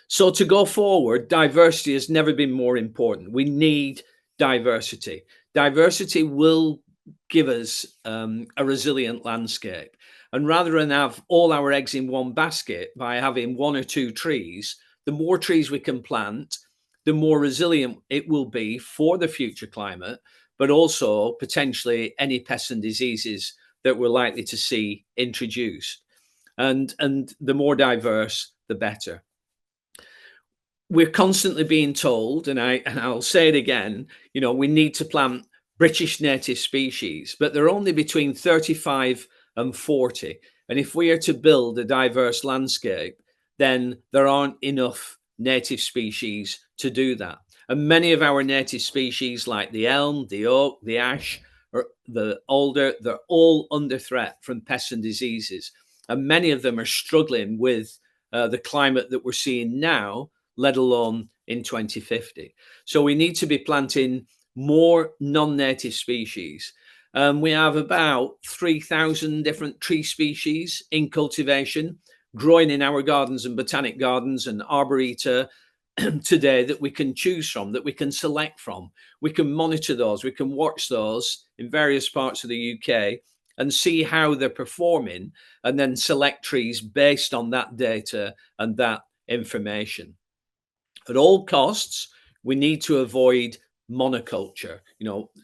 So to go forward, diversity has never been more important. We need diversity. Diversity will give us a resilient landscape. And rather than have all our eggs in one basket by having one or two trees, the more trees we can plant, the more resilient it will be for the future climate, but also potentially any pests and diseases that we're likely to see introduced. And the more diverse, the better. We're constantly being told, and I'll say it again, we need to plant British native species, but they're only between 35 and 40. And if we are to build a diverse landscape, then there aren't enough native species to do that. And many of our native species, like the elm, the oak, the ash, or the alder, they're all under threat from pests and diseases. And many of them are struggling with the climate that we're seeing now, let alone in 2050. So we need to be planting more non-native species. We have about 3,000 different tree species in cultivation, growing in our gardens and botanic gardens and arboreta today that we can choose from, that we can select from. We can monitor those, we can watch those in various parts of the UK and see how they're performing, and then select trees based on that data and that information. At all costs, we need to avoid monoculture.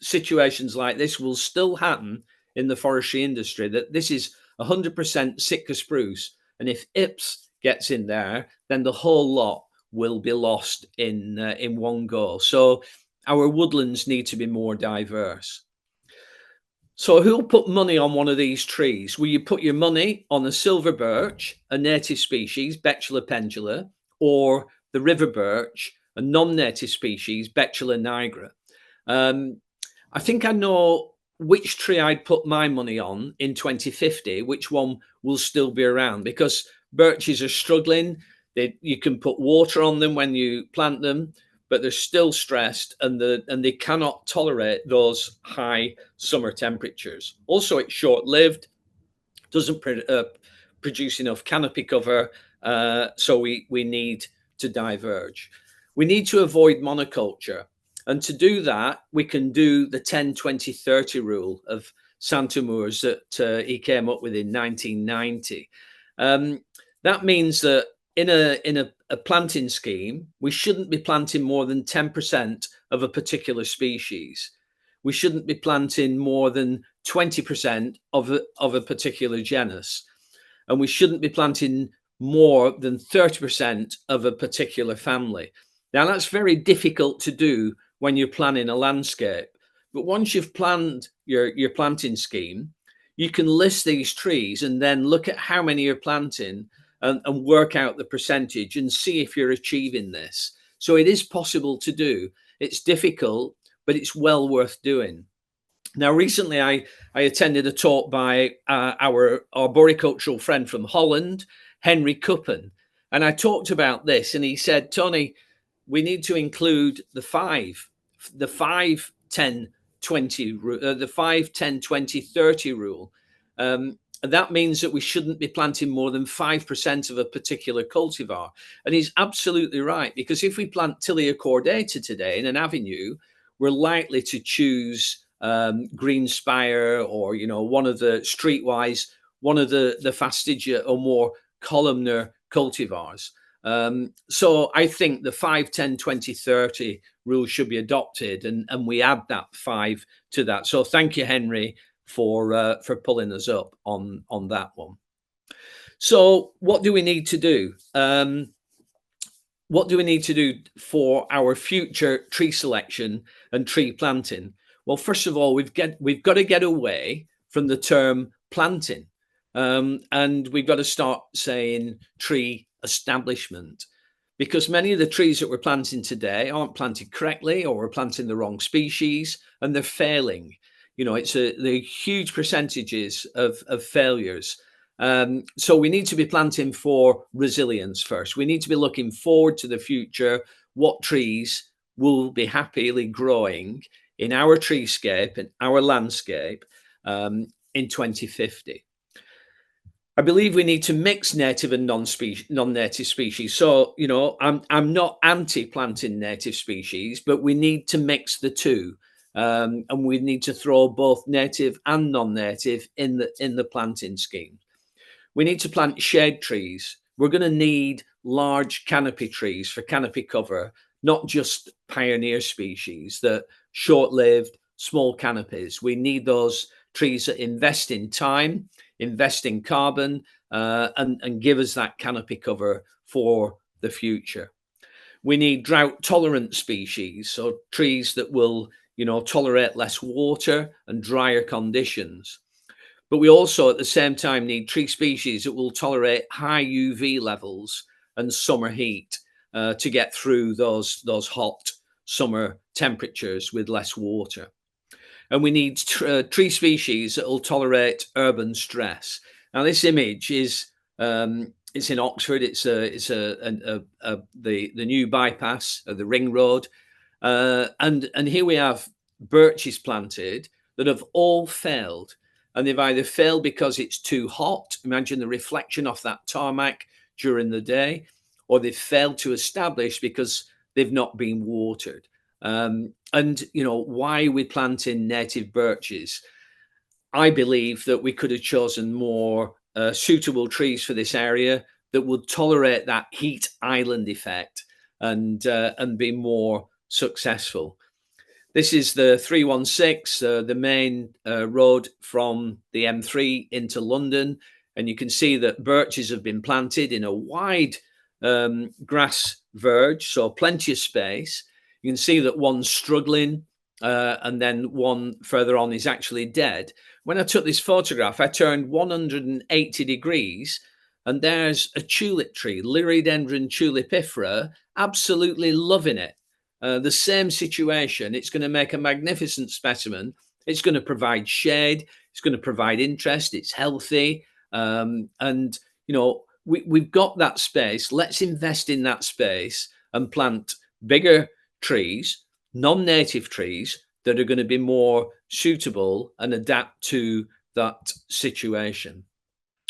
Situations like this will still happen in the forestry industry, that this is 100% Sitka spruce. And if Ips gets in there, then the whole lot will be lost in one go. So our woodlands need to be more diverse. So who'll put money on one of these trees? Will you put your money on a silver birch, a native species, Betula pendula, or the river birch, a non-native species, Betula nigra? I think I know which tree I'd put my money on in 2050, which one will still be around, because birches are struggling. You can put water on them when you plant them, but they're still stressed, and they cannot tolerate those high summer temperatures. Also, it's short-lived, doesn't produce enough canopy cover, so we need to diverge. We need to avoid monoculture. And to do that, we can do the 10-20-30 rule of Santamours that he came up with in 1990. That means that in a planting scheme, we shouldn't be planting more than 10% of a particular species. We shouldn't be planting more than 20% of a particular genus. And we shouldn't be planting more than 30% of a particular family. Now, that's very difficult to do when you're planning a landscape. But once you've planned your planting scheme, you can list these trees and then look at how many you're planting and work out the percentage and see if you're achieving this. So it is possible to do. It's difficult, but it's well worth doing. Now, recently I attended a talk by our arboricultural friend from Holland, Henry Kuppen, and I talked about this, and he said, Tony, we need to include the 5, 10, 20, the 5, 10, 20, 30 rule. And that means that we shouldn't be planting more than 5% of a particular cultivar. And he's absolutely right, because if we plant Tilia cordata today in an avenue, we're likely to choose green spire, or one of the streetwise, one of the fastigia or more columnar cultivars. So I think the 5, 10, 20, 30 rule should be adopted, and we add that 5 to that. So thank you, Henry, for pulling us up on that one. So what do we need to do? What do we need to do for our future tree selection and tree planting? Well, first of all, we've got to get away from the term planting, and we've got to start saying tree establishment, because many of the trees that we're planting today aren't planted correctly, or we're planting the wrong species and they're failing. It's the huge percentages of failures. So we need to be planting for resilience first. We need to be looking forward to the future. What trees will be happily growing in our treescape and our landscape in 2050. I believe we need to mix native and non-native species. So, I'm not anti-planting native species, but we need to mix the two. And we need to throw both native and non-native in the planting scheme. We need to plant shade trees. We're going to need large canopy trees for canopy cover, not just pioneer species that short-lived, small canopies. We need those trees that invest in time, invest in carbon, and give us that canopy cover for the future. We need drought-tolerant species, so trees that will tolerate less water and drier conditions. But we also at the same time need tree species that will tolerate high UV levels and summer heat to get through those hot summer temperatures with less water. And we need tree species that will tolerate urban stress. Now, this image is it's in Oxford. It's the new bypass of the ring road. And here we have birches planted that have all failed, and they've either failed because it's too hot, imagine the reflection off that tarmac during the day, or they've failed to establish because they've not been watered. And why are we planting native birches? I believe that we could have chosen more suitable trees for this area that would tolerate that heat island effect and be more successful. This is the 316, the main road from the M3 into London, and you can see that birches have been planted in a wide grass verge, so plenty of space. You can see that one's struggling, and then one further on is actually dead. When I took this photograph, I turned 180 degrees, and there's a tulip tree, Liriodendron tulipifera, absolutely loving it. The same situation. It's going to make a magnificent specimen. It's going to provide shade. It's going to provide interest. It's healthy. And, we've got that space. Let's invest in that space and plant bigger trees, non-native trees that are going to be more suitable and adapt to that situation.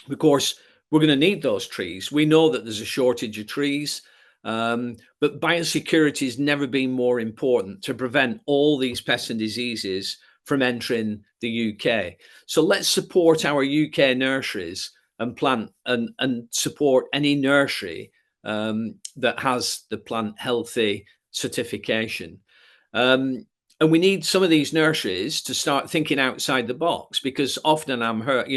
Of course, we're going to need those trees. We know that there's a shortage of trees. But biosecurity has never been more important to prevent all these pests and diseases from entering the UK. So let's support our UK nurseries and plant and support any nursery that has the plant healthy certification. And we need some of these nurseries to start thinking outside the box, because often I'm heard,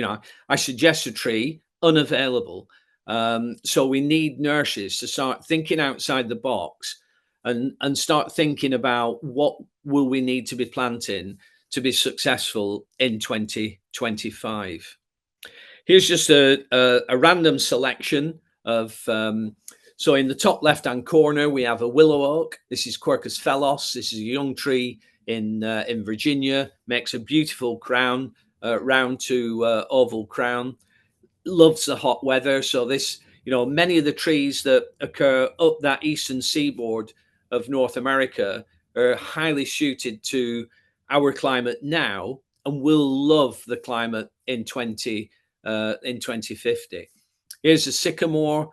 I suggest a tree, unavailable. So we need nurseries to start thinking outside the box and start thinking about what will we need to be planting to be successful in 2025. Here's just a random selection of, so in the top left-hand corner, we have a willow oak. This is Quercus phellos. This is a young tree in Virginia, makes a beautiful crown, round to oval crown. Loves the hot weather. So this, many of the trees that occur up that eastern seaboard of North America are highly suited to our climate now and will love the climate in 2050. Here's a sycamore,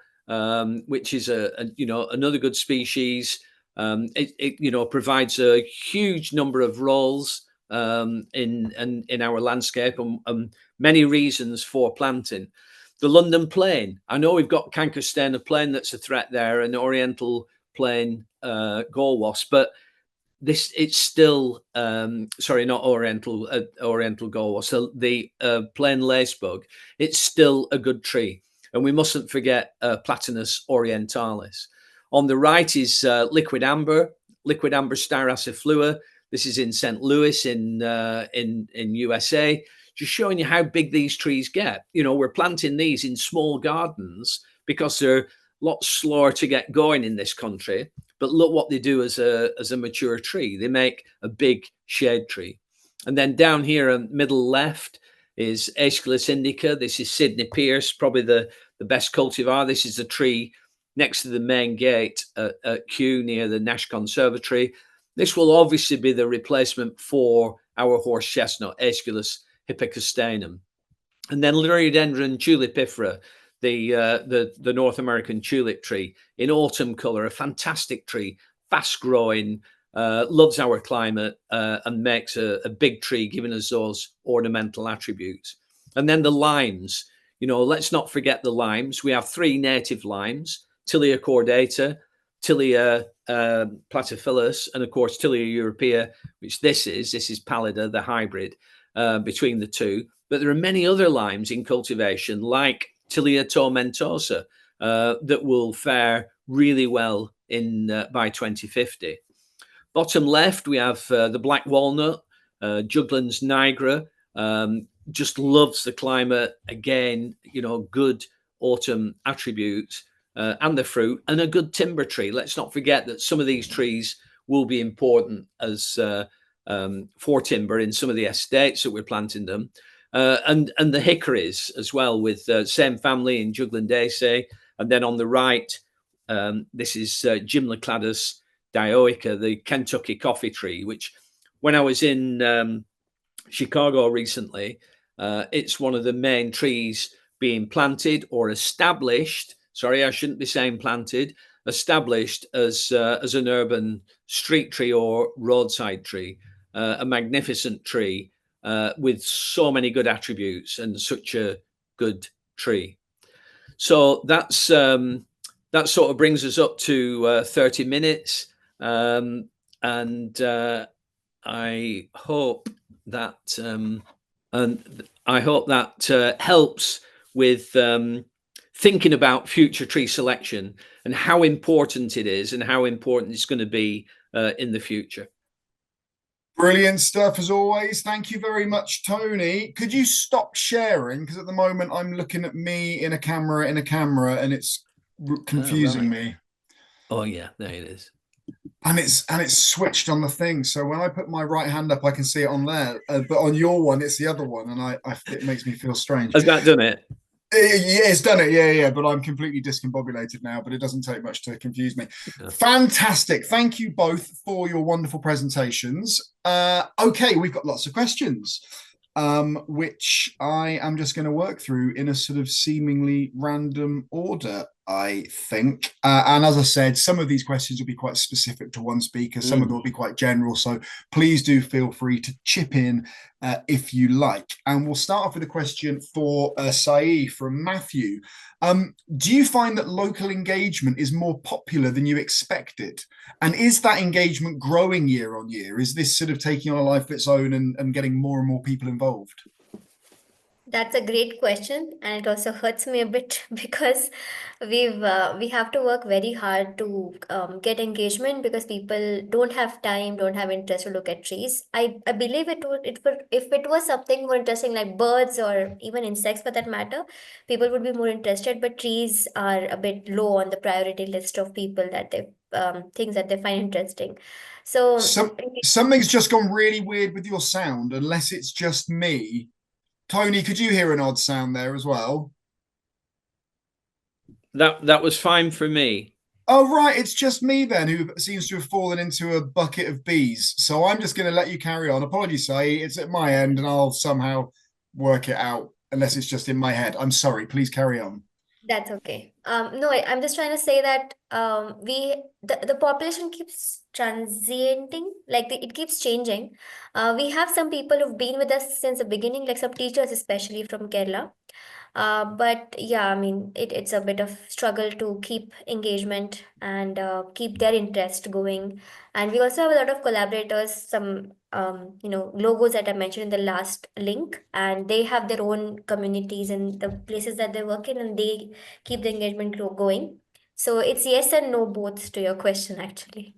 which is another good species. It provides a huge number of roles in our landscape and many reasons for planting. The London plane. I know we've got Cankerstena plane that's a threat there, and Oriental plane gall wasp, but it's still sorry, not Oriental gall wasp. So the plain lacebug, it's still a good tree, and we mustn't forget Platanus orientalis. On the right is liquid amber styraciflua. This is in St. Louis in USA. Just showing you how big these trees get. We're planting these in small gardens because they're a lot slower to get going in this country. But look what they do as a mature tree. They make a big shade tree. And then down here in middle left is Aesculus indica. This is Sydney Pierce, probably the best cultivar. This is the tree next to the main gate at Kew near the Nash Conservatory. This will obviously be the replacement for our horse chestnut, Aesculus hippocastanum. And then Liriodendron tulipifera, the North American tulip tree in autumn color, a fantastic tree, fast growing, loves our climate, and makes a big tree, giving us those ornamental attributes. And then the limes, let's not forget the limes. We have 3 native limes, Tilia cordata, Tilia platyphilus, and of course Tilia europea, which this is pallida, the hybrid between the two. But there are many other limes in cultivation, like Tilia tomentosa, that will fare really well in by 2050. Bottom left, we have the black walnut, Juglans nigra, just loves the climate. Again, good autumn attributes, and the fruit, and a good timber tree. Let's not forget that some of these trees will be important as for timber in some of the estates that we're planting them. And the hickories as well, with same family in Juglandaceae. And then on the right, this is Gymnocladus dioica, the Kentucky coffee tree, which when I was in Chicago recently, it's one of the main trees being planted or established. Sorry, I shouldn't be saying planted. Established as an urban street tree or roadside tree, a magnificent tree with so many good attributes and such a good tree. So that sort of brings us up to 30 minutes, and I hope that helps with thinking about future tree selection and how important it is and how important it's going to be in the future. Brilliant stuff as always. Thank you very much, Tony. Could you stop sharing? Because at the moment I'm looking at me in a camera and it's confusing me. Oh yeah, there it is. And it's switched on the thing. So when I put my right hand up, I can see it on there. But on your one, it's the other one, and it makes me feel strange. Has that done it? Yeah, it's done it. Yeah. But I'm completely discombobulated now, but it doesn't take much to confuse me. Yeah. Fantastic. Thank you both for your wonderful presentations. Okay, we've got lots of questions, which I am just going to work through in a sort of seemingly random order. I think. And as I said, some of these questions will be quite specific to one speaker. Some of them will be quite general. So please do feel free to chip in if you like. And we'll start off with a question for Sayee from Matthew. Do you find that local engagement is more popular than you expected? And is that engagement growing year on year? Is this sort of taking on a life of its own and getting more and more people involved? That's a great question, and it also hurts me a bit because we have to work very hard to get engagement because people don't have time, don't have interest to look at trees. I believe it would if it was something more interesting like birds or even insects for that matter, people would be more interested. But trees are a bit low on the priority list of people that they things that they find interesting. So Something's just gone really weird with your sound, unless it's just me. Tony, could you hear an odd sound there as well? That was fine for me. Oh, right. It's just me then who seems to have fallen into a bucket of bees. So I'm just going to let you carry on. Apologies, Sayee. It's at my end and I'll somehow work it out unless it's just in my head. I'm sorry. Please carry on. That's okay. No, I'm just trying to say that the population keeps transienting, like it keeps changing. We have some people who've been with us since the beginning, like some teachers, especially from Kerala. But yeah, I mean, it's a bit of struggle to keep engagement and keep their interest going. And we also have a lot of collaborators, some logos that I mentioned in the last link, and they have their own communities in the places that they work in, and they keep the engagement going. So it's yes and no both to your question, actually.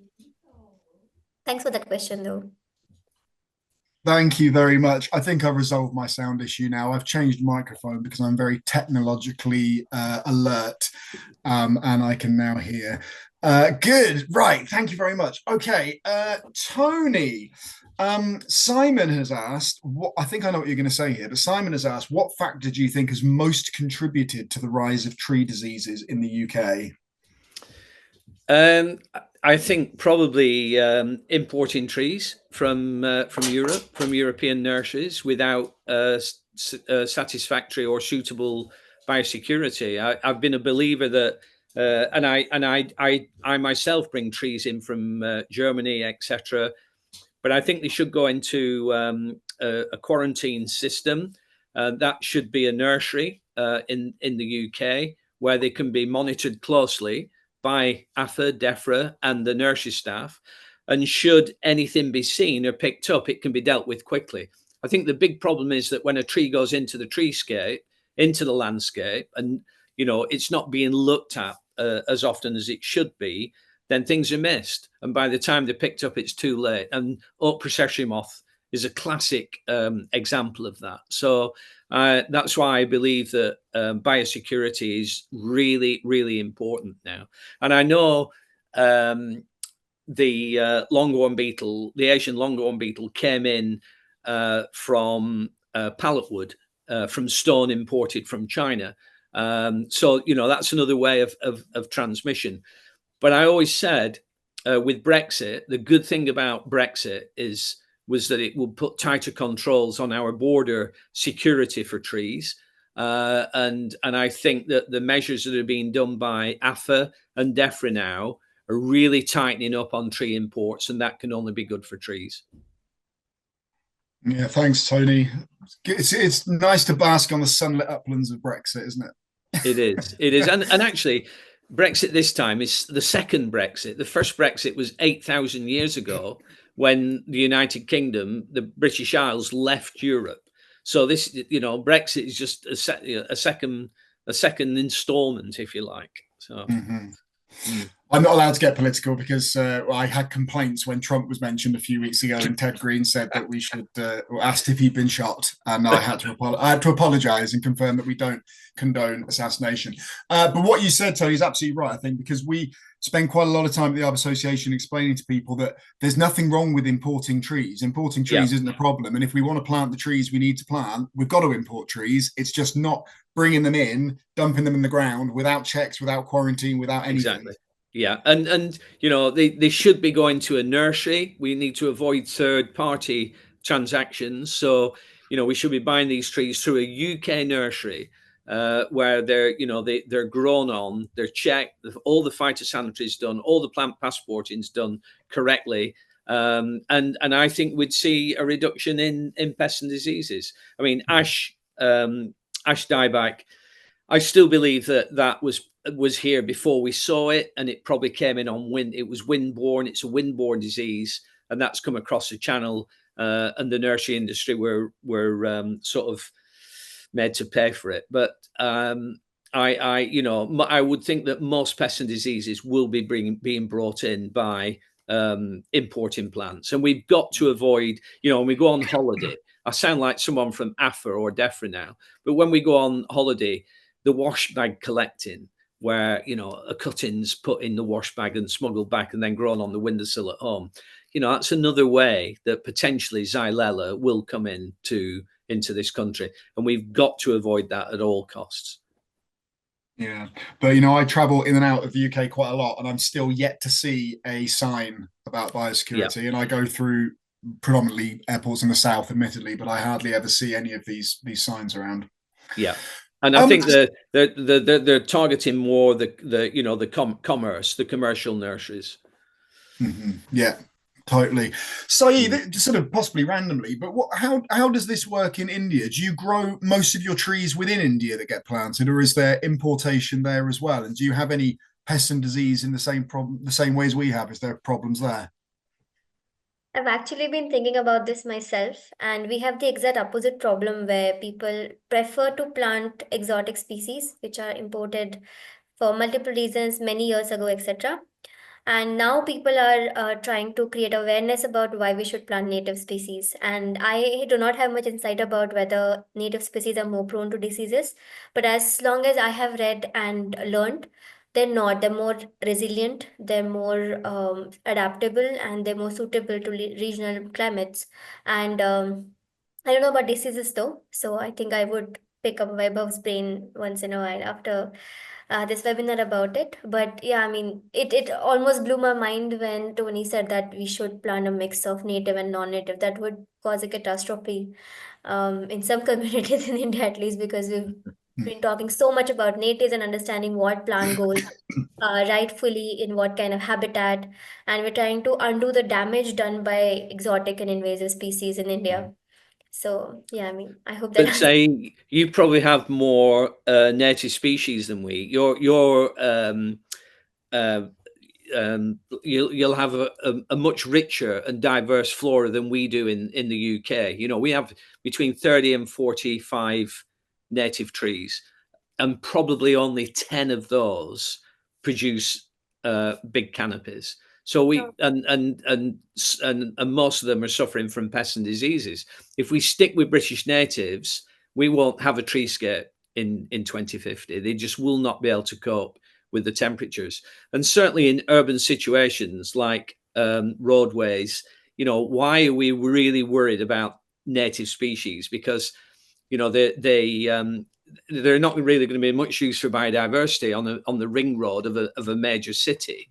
Thanks for that question, though. Thank you very much. I think I've resolved my sound issue now. I've changed microphone because I'm very technologically alert and I can now hear. Good. Right. Thank you very much. Okay. Tony, Simon has asked, I think I know what you're going to say here, but Simon has asked, what factor do you think has most contributed to the rise of tree diseases in the UK? I think probably importing trees from Europe, from European nurseries, without satisfactory or suitable biosecurity. I've been a believer that, and I myself bring trees in from Germany, etc. But I think they should go into a quarantine system. That should be a nursery in the UK where they can be monitored closely by AFA, DEFRA and the nursery staff. And should anything be seen or picked up, it can be dealt with quickly. I think the big problem is that when a tree goes into the treescape, into the landscape, and it's not being looked at as often as it should be, then things are missed. And by the time they're picked up, it's too late. And oak processionary moth is a classic example of that. So that's why I believe that biosecurity is really, really important now. And I know the longhorn beetle, the Asian longhorn beetle, came in from pallet wood, from stone imported from China. So that's another way of transmission. But I always said with Brexit, the good thing about Brexit was that it will put tighter controls on our border security for trees. And I think that the measures that are being done by AFA and DEFRA now are really tightening up on tree imports, and that can only be good for trees. Yeah, thanks, Tony. It's nice to bask on the sunlit uplands of Brexit, isn't it? It is. And actually, Brexit this time is the second Brexit. The first Brexit was 8,000 years ago when the United Kingdom, the British Isles, left Europe. So this, Brexit is just a second installment, if you like. So. I'm not allowed to get political because I had complaints when Trump was mentioned a few weeks ago, and Ted Green said that we should asked if he'd been shot, and I had to apologise and confirm that we don't condone assassination. But what you said, Tony, is absolutely right. I think because we spend quite a lot of time at the Arbor Association explaining to people that there's nothing wrong with importing trees. Importing trees isn't a problem, and if we want to plant the trees we need to plant, we've got to import trees. It's just not bringing them in, dumping them in the ground without checks, without quarantine, without anything. Exactly. Yeah, and they should be going to a nursery. We need to avoid third-party transactions. So we should be buying these trees through a UK nursery where they're grown on, they're checked, all the phytosanitary is done, all the plant passporting is done correctly. And I think we'd see a reduction in pests and diseases. I mean, ash dieback, I still believe that was here before we saw it, and it probably came in on wind. It was windborne. It's a windborne disease, and that's come across the channel. And the nursery industry were sort of made to pay for it. But I would think that most pests and diseases will be being brought in by importing plants, and we've got to avoid, when we go on holiday. I sound like someone from AFA or DEFRA now, but when we go on holiday, the wash bag collecting, where a cutting's put in the wash bag and smuggled back and then grown on the windowsill at home, that's another way that potentially Xylella will come into this country, and we've got to avoid that at all costs. Yeah, but I travel in and out of the UK quite a lot, and I'm still yet to see a sign about biosecurity. And I go through predominantly airports in the south, admittedly, but I hardly ever see any of these signs around. Yeah, and I think they're targeting more the commerce, the commercial nurseries. Mm-hmm. Yeah. Totally. Sayee, sort of possibly randomly, but how does this work in India? Do you grow most of your trees within India that get planted, or is there importation there as well? And do you have any pests and disease in the same ways we have? Is there problems there? I've actually been thinking about this myself, and we have the exact opposite problem where people prefer to plant exotic species which are imported for multiple reasons many years ago, etc. And now people are trying to create awareness about why we should plant native species. And I do not have much insight about whether native species are more prone to diseases, but as long as I have read and learned, they're not. They're more resilient, they're more adaptable, and they're more suitable to regional climates. And I don't know about diseases though, so I think I would pick up Vaibhav's brain once in a while after this webinar about it. But yeah, I mean, it almost blew my mind when Tony said that we should plant a mix of native and non-native. That would cause a catastrophe in some communities in India, at least, because we've been talking so much about natives and understanding what plant goes rightfully in what kind of habitat, and we're trying to undo the damage done by exotic and invasive species in India. So yeah, I mean, I hope that. But saying you probably have more native species than we. You'll have a much richer and diverse flora than we do in the UK. We have between 30 and 45 native trees, and probably only 10 of those produce big canopies. So and most of them are suffering from pests and diseases. If we stick with British natives, we won't have a treescape in 2050. They just will not be able to cope with the temperatures. And certainly in urban situations like roadways, why are we really worried about native species? Because they're not really going to be much use for biodiversity on the ring road of a major city.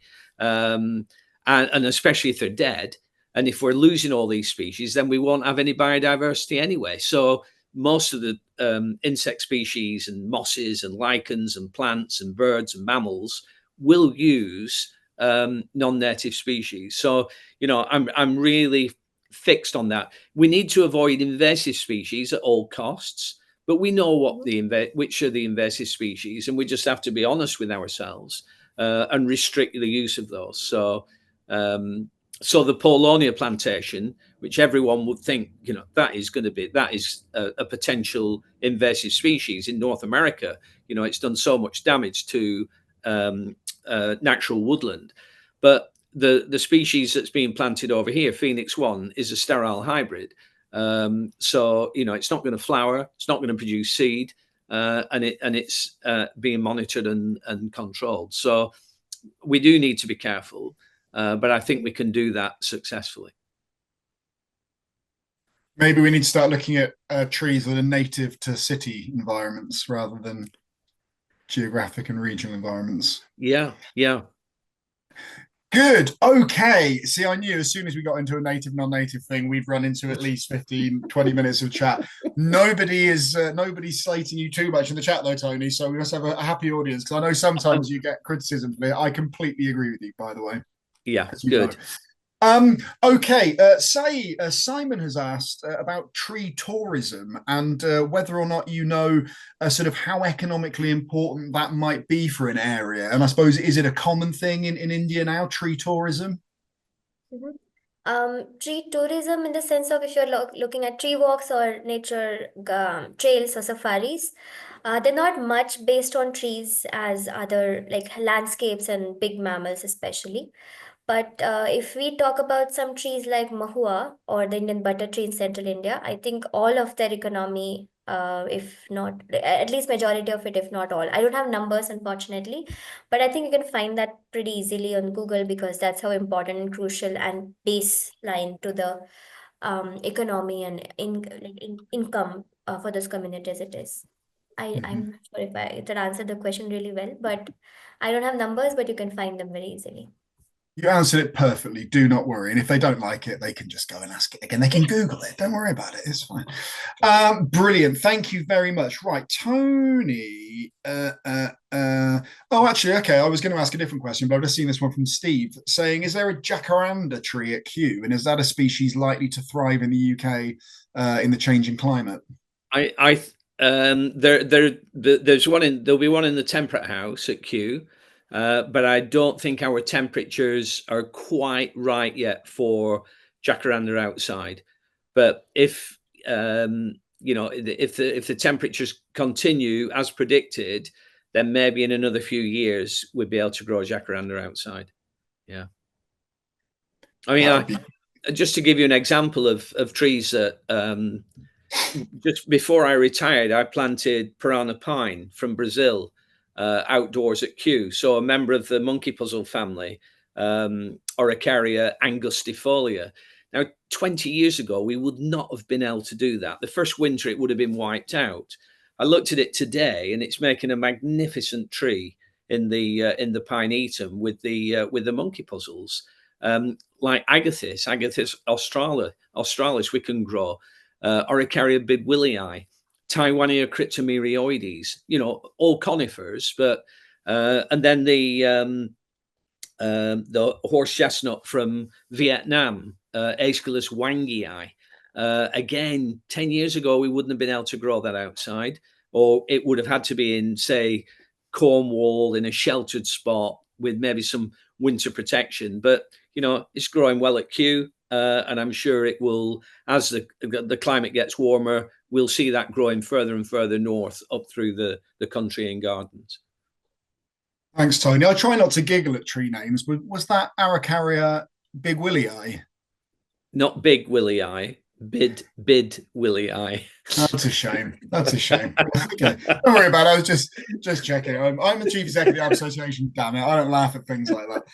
And especially if they're dead. And if we're losing all these species, then we won't have any biodiversity anyway. So most of the insect species and mosses and lichens and plants and birds and mammals will use non-native species. So, I'm really fixed on that. We need to avoid invasive species at all costs, but we know which are the invasive species, and we just have to be honest with ourselves and restrict the use of those. So the Paulownia plantation, which everyone would think, that is a potential invasive species in North America. It's done so much damage to natural woodland. But the species that's being planted over here, Phoenix 1, is a sterile hybrid. So it's not going to flower, it's not going to produce seed, and it's being monitored and controlled. So we do need to be careful, but I think we can do that successfully. Maybe we need to start looking at trees that are native to city environments rather than geographic and regional environments. Yeah. Good. Okay. See, I knew as soon as we got into a native, non-native thing, we'd run into at least 15, 20 minutes of chat. Nobody's slating you too much in the chat though, Tony. So we must have a happy audience, because I know sometimes you get criticism for it. I completely agree with you, by the way. Yeah, good. Know. Okay, Simon has asked about tree tourism and whether or not you know sort of how economically important that might be for an area. And I suppose, is it a common thing in India now, tree tourism? Tree tourism, in the sense of if you're looking at tree walks or nature trails or safaris, they're not much based on trees as other like landscapes and big mammals especially. But if we talk about some trees like mahua or the Indian butter tree in central India, I think all of their economy, if not at least majority of it, if not all, I don't have numbers unfortunately, but I think you can find that pretty easily on Google, because that's how important and crucial and baseline to the economy and income for those communities it is. I'm not sure if I that answered the question really well, but I don't have numbers, but you can find them very easily. You answered it perfectly. Do not worry. And if they don't like it, they can just go and ask it again. They can Google it. Don't worry about it. It's fine. Brilliant. Thank you very much. Right, Tony. Oh, actually, okay. I was going to ask a different question, but I've just seen this one from Steve saying, is there a jacaranda tree at Kew? And is that a species likely to thrive in the UK in the changing climate? There's one there'll be one in the Temperate House at Kew. But I don't think our temperatures are quite right yet for jacaranda outside. But if if the temperatures continue as predicted, then maybe in another few years we'd be able to grow jacaranda outside. Yeah. I mean, just to give you an example of trees that just before I retired, I planted piranha pine from Brazil. Outdoors at Kew. So a member of the monkey puzzle family, Oricaria angustifolia. Now, 20 years ago, we would not have been able to do that. The first winter, it would have been wiped out. I looked at it today, and it's making a magnificent tree in the Pinetum with the monkey puzzles. Like Agathis australis, we can grow. Oricaria bidwillii. Taiwania cryptomyrioides, all conifers, but and then the horse chestnut from Vietnam, Aesculus wangii. Again, 10 years ago, we wouldn't have been able to grow that outside, or it would have had to be in, say, Cornwall in a sheltered spot with maybe some winter protection. But it's growing well at Kew, and I'm sure it will, as the climate gets warmer. We'll see that growing further and further north up through the country and gardens. Thanks, Tony. I try not to giggle at tree names, but was that Araucaria bidwillii? Not big willy eye, bid willy eye. That's a shame. That's a shame. Okay, don't worry about it. I was just checking. I'm the chief executive of the association. Damn it, I don't laugh at things like that.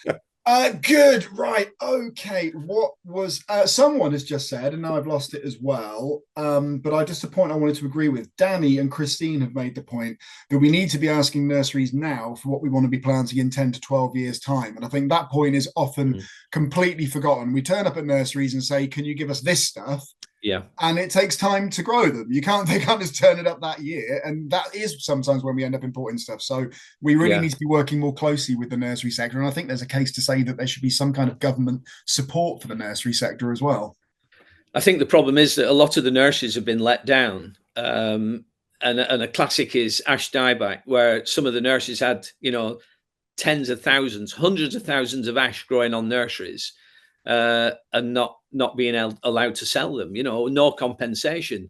Good, right, okay. What was someone has just said, and now I've lost it as well. But just a point I wanted to agree with. Danny and Christine have made the point that we need to be asking nurseries now for what we want to be planting in 10 to 12 years' time. And I think that point is often completely forgotten. We turn up at nurseries and say, "Can you give us this stuff?" Yeah. And it takes time to grow them. They can't just turn it up that year. And that is sometimes when we end up importing stuff. So we really need to be working more closely with the nursery sector. And I think there's a case to say that there should be some kind of government support for the nursery sector as well. I think the problem is that a lot of the nurseries have been let down. And a classic is Ash Dieback, where some of the nurseries had, tens of thousands, hundreds of thousands of ash growing on nurseries. And not being allowed to sell them, no compensation.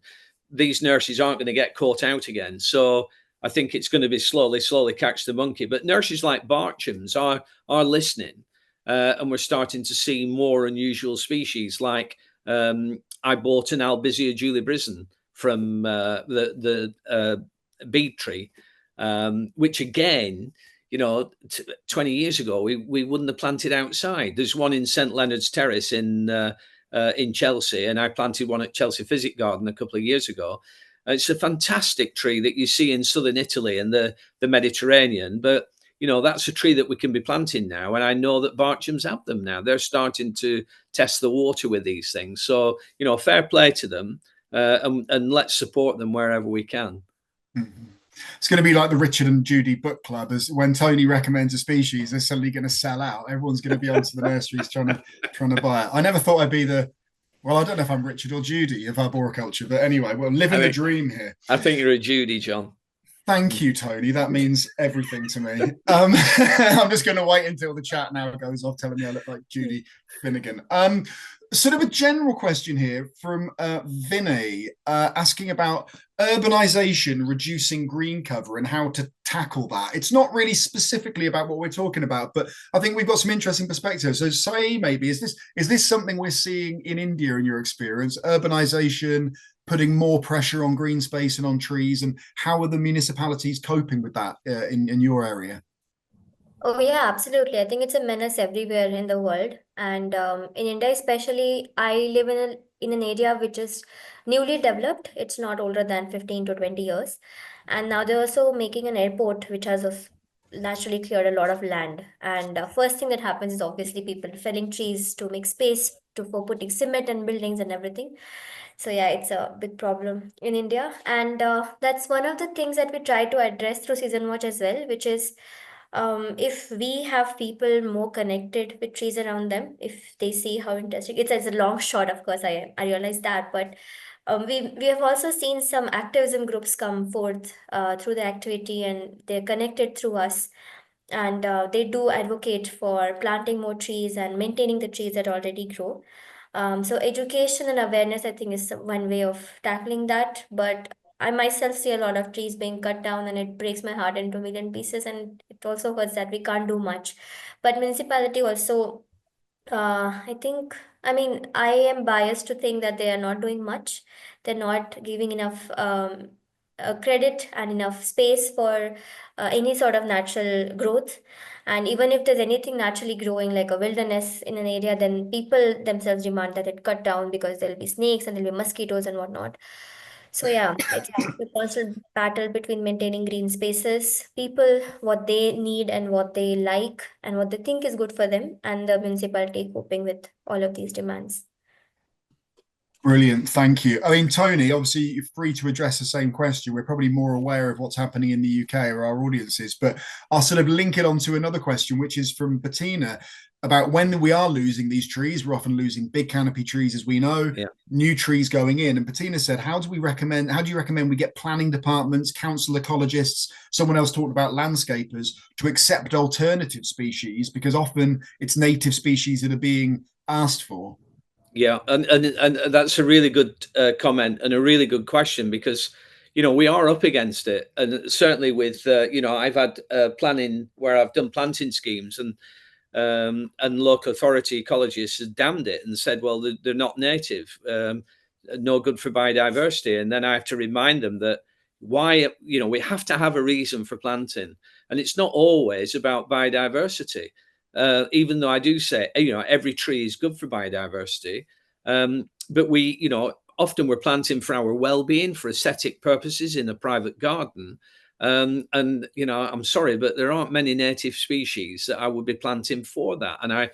These nurseries aren't going to get caught out again. So I think it's going to be slowly catch the monkey. But nurseries like Barcham's are listening, and we're starting to see more unusual species. Like I bought an Albizia julibrisson from the bead tree, which again, 20 years ago, we wouldn't have planted outside. There's one in St. Leonard's Terrace in Chelsea, and I planted one at Chelsea Physic Garden a couple of years ago. It's a fantastic tree that you see in southern Italy and the Mediterranean, but that's a tree that we can be planting now. And I know that Bartram's have them now. They're starting to test the water with these things. So, fair play to them, and let's support them wherever we can. Mm-hmm. It's going to be like the Richard and Judy book club. As when Tony recommends a species, they're suddenly going to sell out. Everyone's going to be onto the nurseries trying to buy it. I never thought I'd be well, I don't know if I'm Richard or Judy of arboriculture, but anyway, we're living the dream here. I think you're a Judy, John. Thank you, Tony. That means everything to me. I'm just going to wait until the chat now goes off telling me I look like Judy Finnegan. Sort of a general question here from Vinay, asking about urbanization reducing green cover and how to tackle that. It's not really specifically about what we're talking about, but I think we've got some interesting perspectives. So Sayee, maybe, is this something we're seeing in India in your experience? Urbanization putting more pressure on green space and on trees, and how are the municipalities coping with that in your area? Oh yeah, absolutely. I think it's a menace everywhere in the world, and in India especially. I live in an area which is newly developed. It's not older than 15 to 20 years, and now they're also making an airport which has naturally cleared a lot of land. And first thing that happens is obviously people felling trees to make space for putting cement and buildings and everything. So yeah, it's a big problem in India, and that's one of the things that we try to address through SeasonWatch as well, which is if we have people more connected with trees around them, if they see how interesting it's a long shot, of course, I realize that, but we have also seen some activism groups come forth through the activity, and they're connected through us, and they do advocate for planting more trees and maintaining the trees that already grow. So education and awareness, I think, is one way of tackling that. But I myself see a lot of trees being cut down, and it breaks my heart into a million pieces. And it also hurts that we can't do much. But municipality also, I think, I mean, I am biased to think that they are not doing much. They're not giving enough credit and enough space for any sort of natural growth. And even if there's anything naturally growing, like a wilderness in an area, then people themselves demand that it cut down because there'll be snakes and there'll be mosquitoes and whatnot. So yeah, it's a constant battle between maintaining green spaces, people, what they need and what they like and what they think is good for them, and the municipality coping with all of these demands. Brilliant, thank you. I mean, Tony, obviously you're free to address the same question. We're probably more aware of what's happening in the UK or our audiences, but I'll sort of link it onto another question, which is from Bettina, about when we are losing these trees. We're often losing big canopy trees, as we know, new trees going in. And Bettina said, how do you recommend we get planning departments, council ecologists, someone else talked about landscapers, to accept alternative species, because often it's native species that are being asked for? Yeah, and that's a really good comment and a really good question, because we are up against it, and certainly with I've had planning where I've done planting schemes, and local authority ecologists have damned it and said, well, they're not native, no good for biodiversity, and then I have to remind them that why we have to have a reason for planting, and it's not always about biodiversity. Even though I do say, every tree is good for biodiversity, but we, often we're planting for our well-being, for aesthetic purposes in a private garden. And, I'm sorry, but there aren't many native species that I would be planting for that. And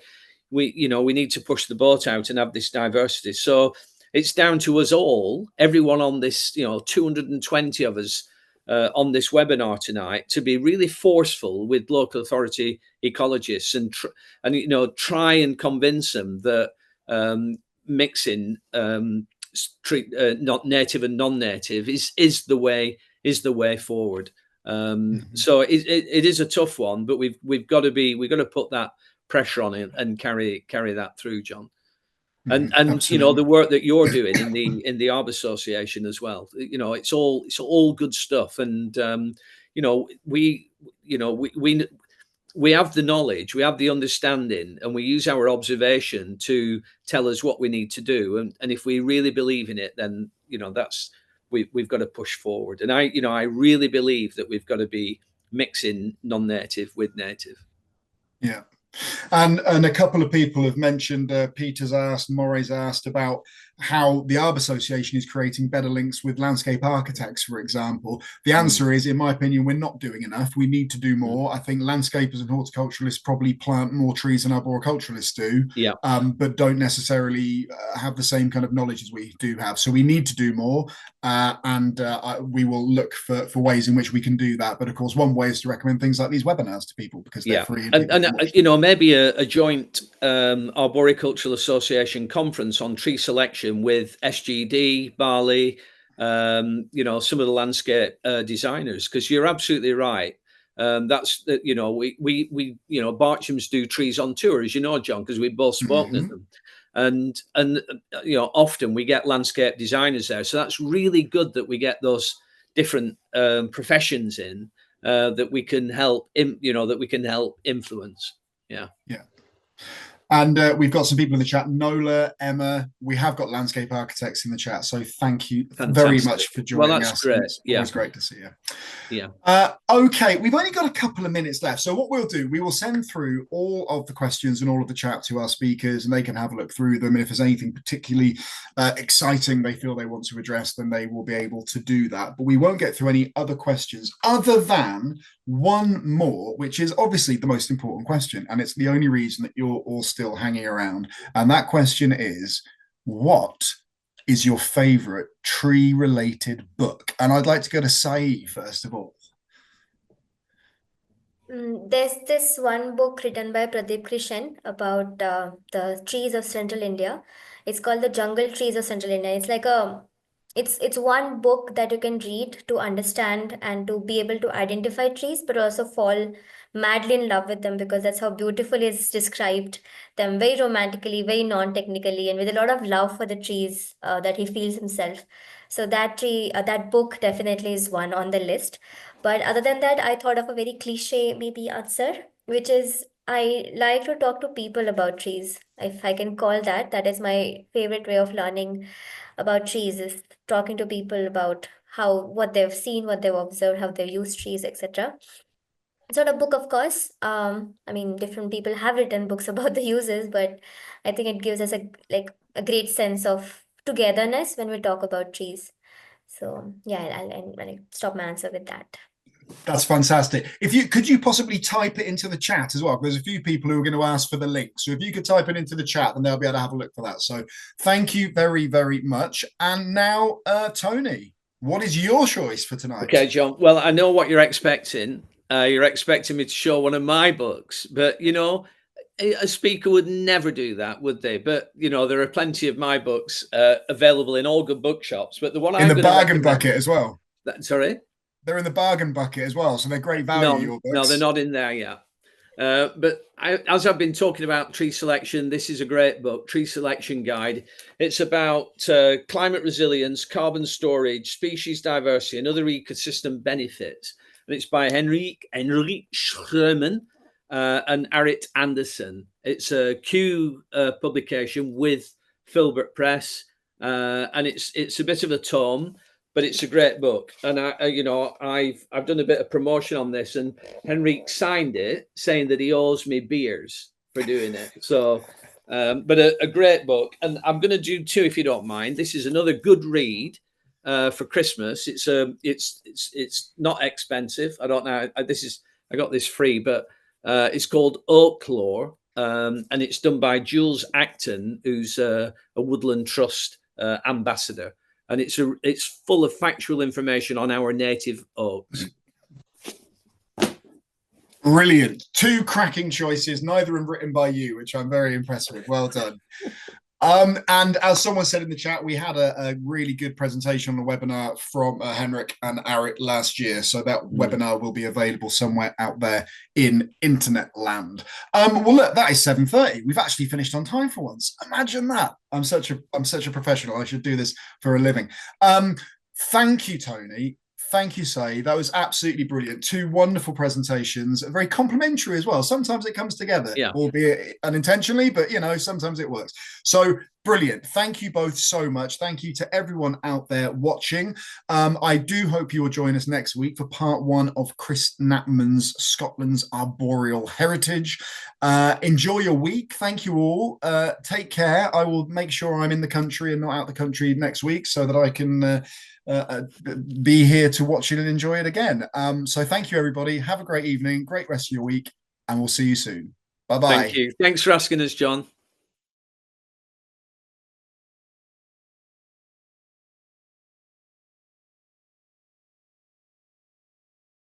we need to push the boat out and have this diversity. So it's down to us all, everyone on this, 220 of us, on this webinar tonight, to be really forceful with local authority ecologists and try and convince them that mixing not native and non-native is the way forward. So it is a tough one, but we've got to put that pressure on it and carry that through, John. And the work that you're doing in the Arbor Association as well, it's all good stuff. And we have the knowledge, we have the understanding, and we use our observation to tell us what we need to do. And if we really believe in it, then we've got to push forward. And I really believe that we've got to be mixing non-native with native. Yeah. And a couple of people have mentioned, Peter's asked, Moray's asked about how the Arb Association is creating better links with landscape architects, for example. The answer is, in my opinion, we're not doing enough. We need to do more. I think landscapers and horticulturalists probably plant more trees than arboriculturalists do, but don't necessarily have the same kind of knowledge as we do have. So we need to do more, and we will look for ways in which we can do that. But of course, one way is to recommend things like these webinars to people, because they're free. And you know, maybe a joint Arboricultural Association conference on tree selection with SGD, Bali, you know, some of the landscape designers, because you're absolutely right. That's you know, we you know, Barcham's do trees on tour, as you know, John, because we've both spoken to them, and you know, often we get landscape designers there, so that's really good that we get those different professions in that we can help you know, that we can help influence. Yeah. And we've got some people in the chat, Nola, Emma. We have got landscape architects in the chat, so thank you very much for joining us. Well, that's great. It's always great to see you. Yeah. Okay, we've only got a couple of minutes left. So what we'll do, we will send through all of the questions and all of the chat to our speakers, and they can have a look through them. And if there's anything particularly exciting they feel they want to address, then they will be able to do that. But we won't get through any other questions other than one more, which is obviously the most important question, and it's the only reason that you're all still hanging around. And that question is, what is your favorite tree related book? And I'd like to go to Sayee first of all. There's this one book written by Pradeep Krishan about the trees of Central India. It's called The Jungle Trees of Central India. It's like it's one book that you can read to understand and to be able to identify trees, but also fall madly in love with them, because that's how beautifully it's described them, very romantically, very non-technically, and with a lot of love for the trees that he feels himself. So that book definitely is one on the list. But other than that, I thought of a very cliche maybe answer, which is I like to talk to people about trees. If I can call that, that is my favorite way of learning about trees, is talking to people about what they've seen, what they've observed, how they've used trees, etc. It's not a book, of course. I mean, different people have written books about the uses, but I think it gives us a great sense of togetherness when we talk about trees. So yeah, I'll stop my answer with that. That's fantastic. Could you possibly type it into the chat as well? There's a few people who are going to ask for the link. So if you could type it into the chat, then they'll be able to have a look for that. So thank you very, very much. And now, Tony, what is your choice for tonight? Okay, John. Well, I know what you're expecting. You're expecting me to show one of my books, but you know, a speaker would never do that, would they? But you know, there are plenty of my books available in all good bookshops. But the one in the bargain bucket as well. Sorry. They're in the bargain bucket as well, so they're great value. Your books. No, they're not in there yet. But as I've been talking about tree selection, this is a great book, Tree Selection Guide. It's about climate resilience, carbon storage, species diversity, and other ecosystem benefits. And it's by Henrik Schröman and Arit Anderson. It's a Q publication with Filbert Press, and it's a bit of a tome. But it's a great book, and I've done a bit of promotion on this, and Henrik signed it saying that he owes me beers for doing it. So, but a great book, and I'm going to do two if you don't mind. This is another good read for Christmas. It's not expensive. I don't know. I got this free, but it's called Oaklore, and it's done by Jules Acton, who's a Woodland Trust ambassador. And it's full of factual information on our native oaks. Brilliant. Two cracking choices, neither of them written by you, which I'm very impressed with. Well done. And as someone said in the chat, we had a really good presentation on the webinar from Henrik and Arit last year. So that webinar will be available somewhere out there in internet land. Well, look, that is 7:30. We've actually finished on time for once. Imagine that. I'm such a professional. I should do this for a living. Thank you, Tony. Thank you, Sayee. That was absolutely brilliant. Two wonderful presentations, very complimentary as well. Sometimes it comes together, albeit unintentionally, but you know, sometimes it works. So Brilliant. Thank you both so much. Thank you to everyone out there watching. I do hope you will join us next week for part 1 of Chris Knappman's Scotland's Arboreal Heritage. Enjoy your week. Thank you all. Take care. I will make sure I'm in the country and not out the country next week so that I can be here to watch it and enjoy it again. So thank you, everybody. Have a great evening, great rest of your week, and we'll see you soon. Bye-bye. Thank you. Thanks for asking us, John.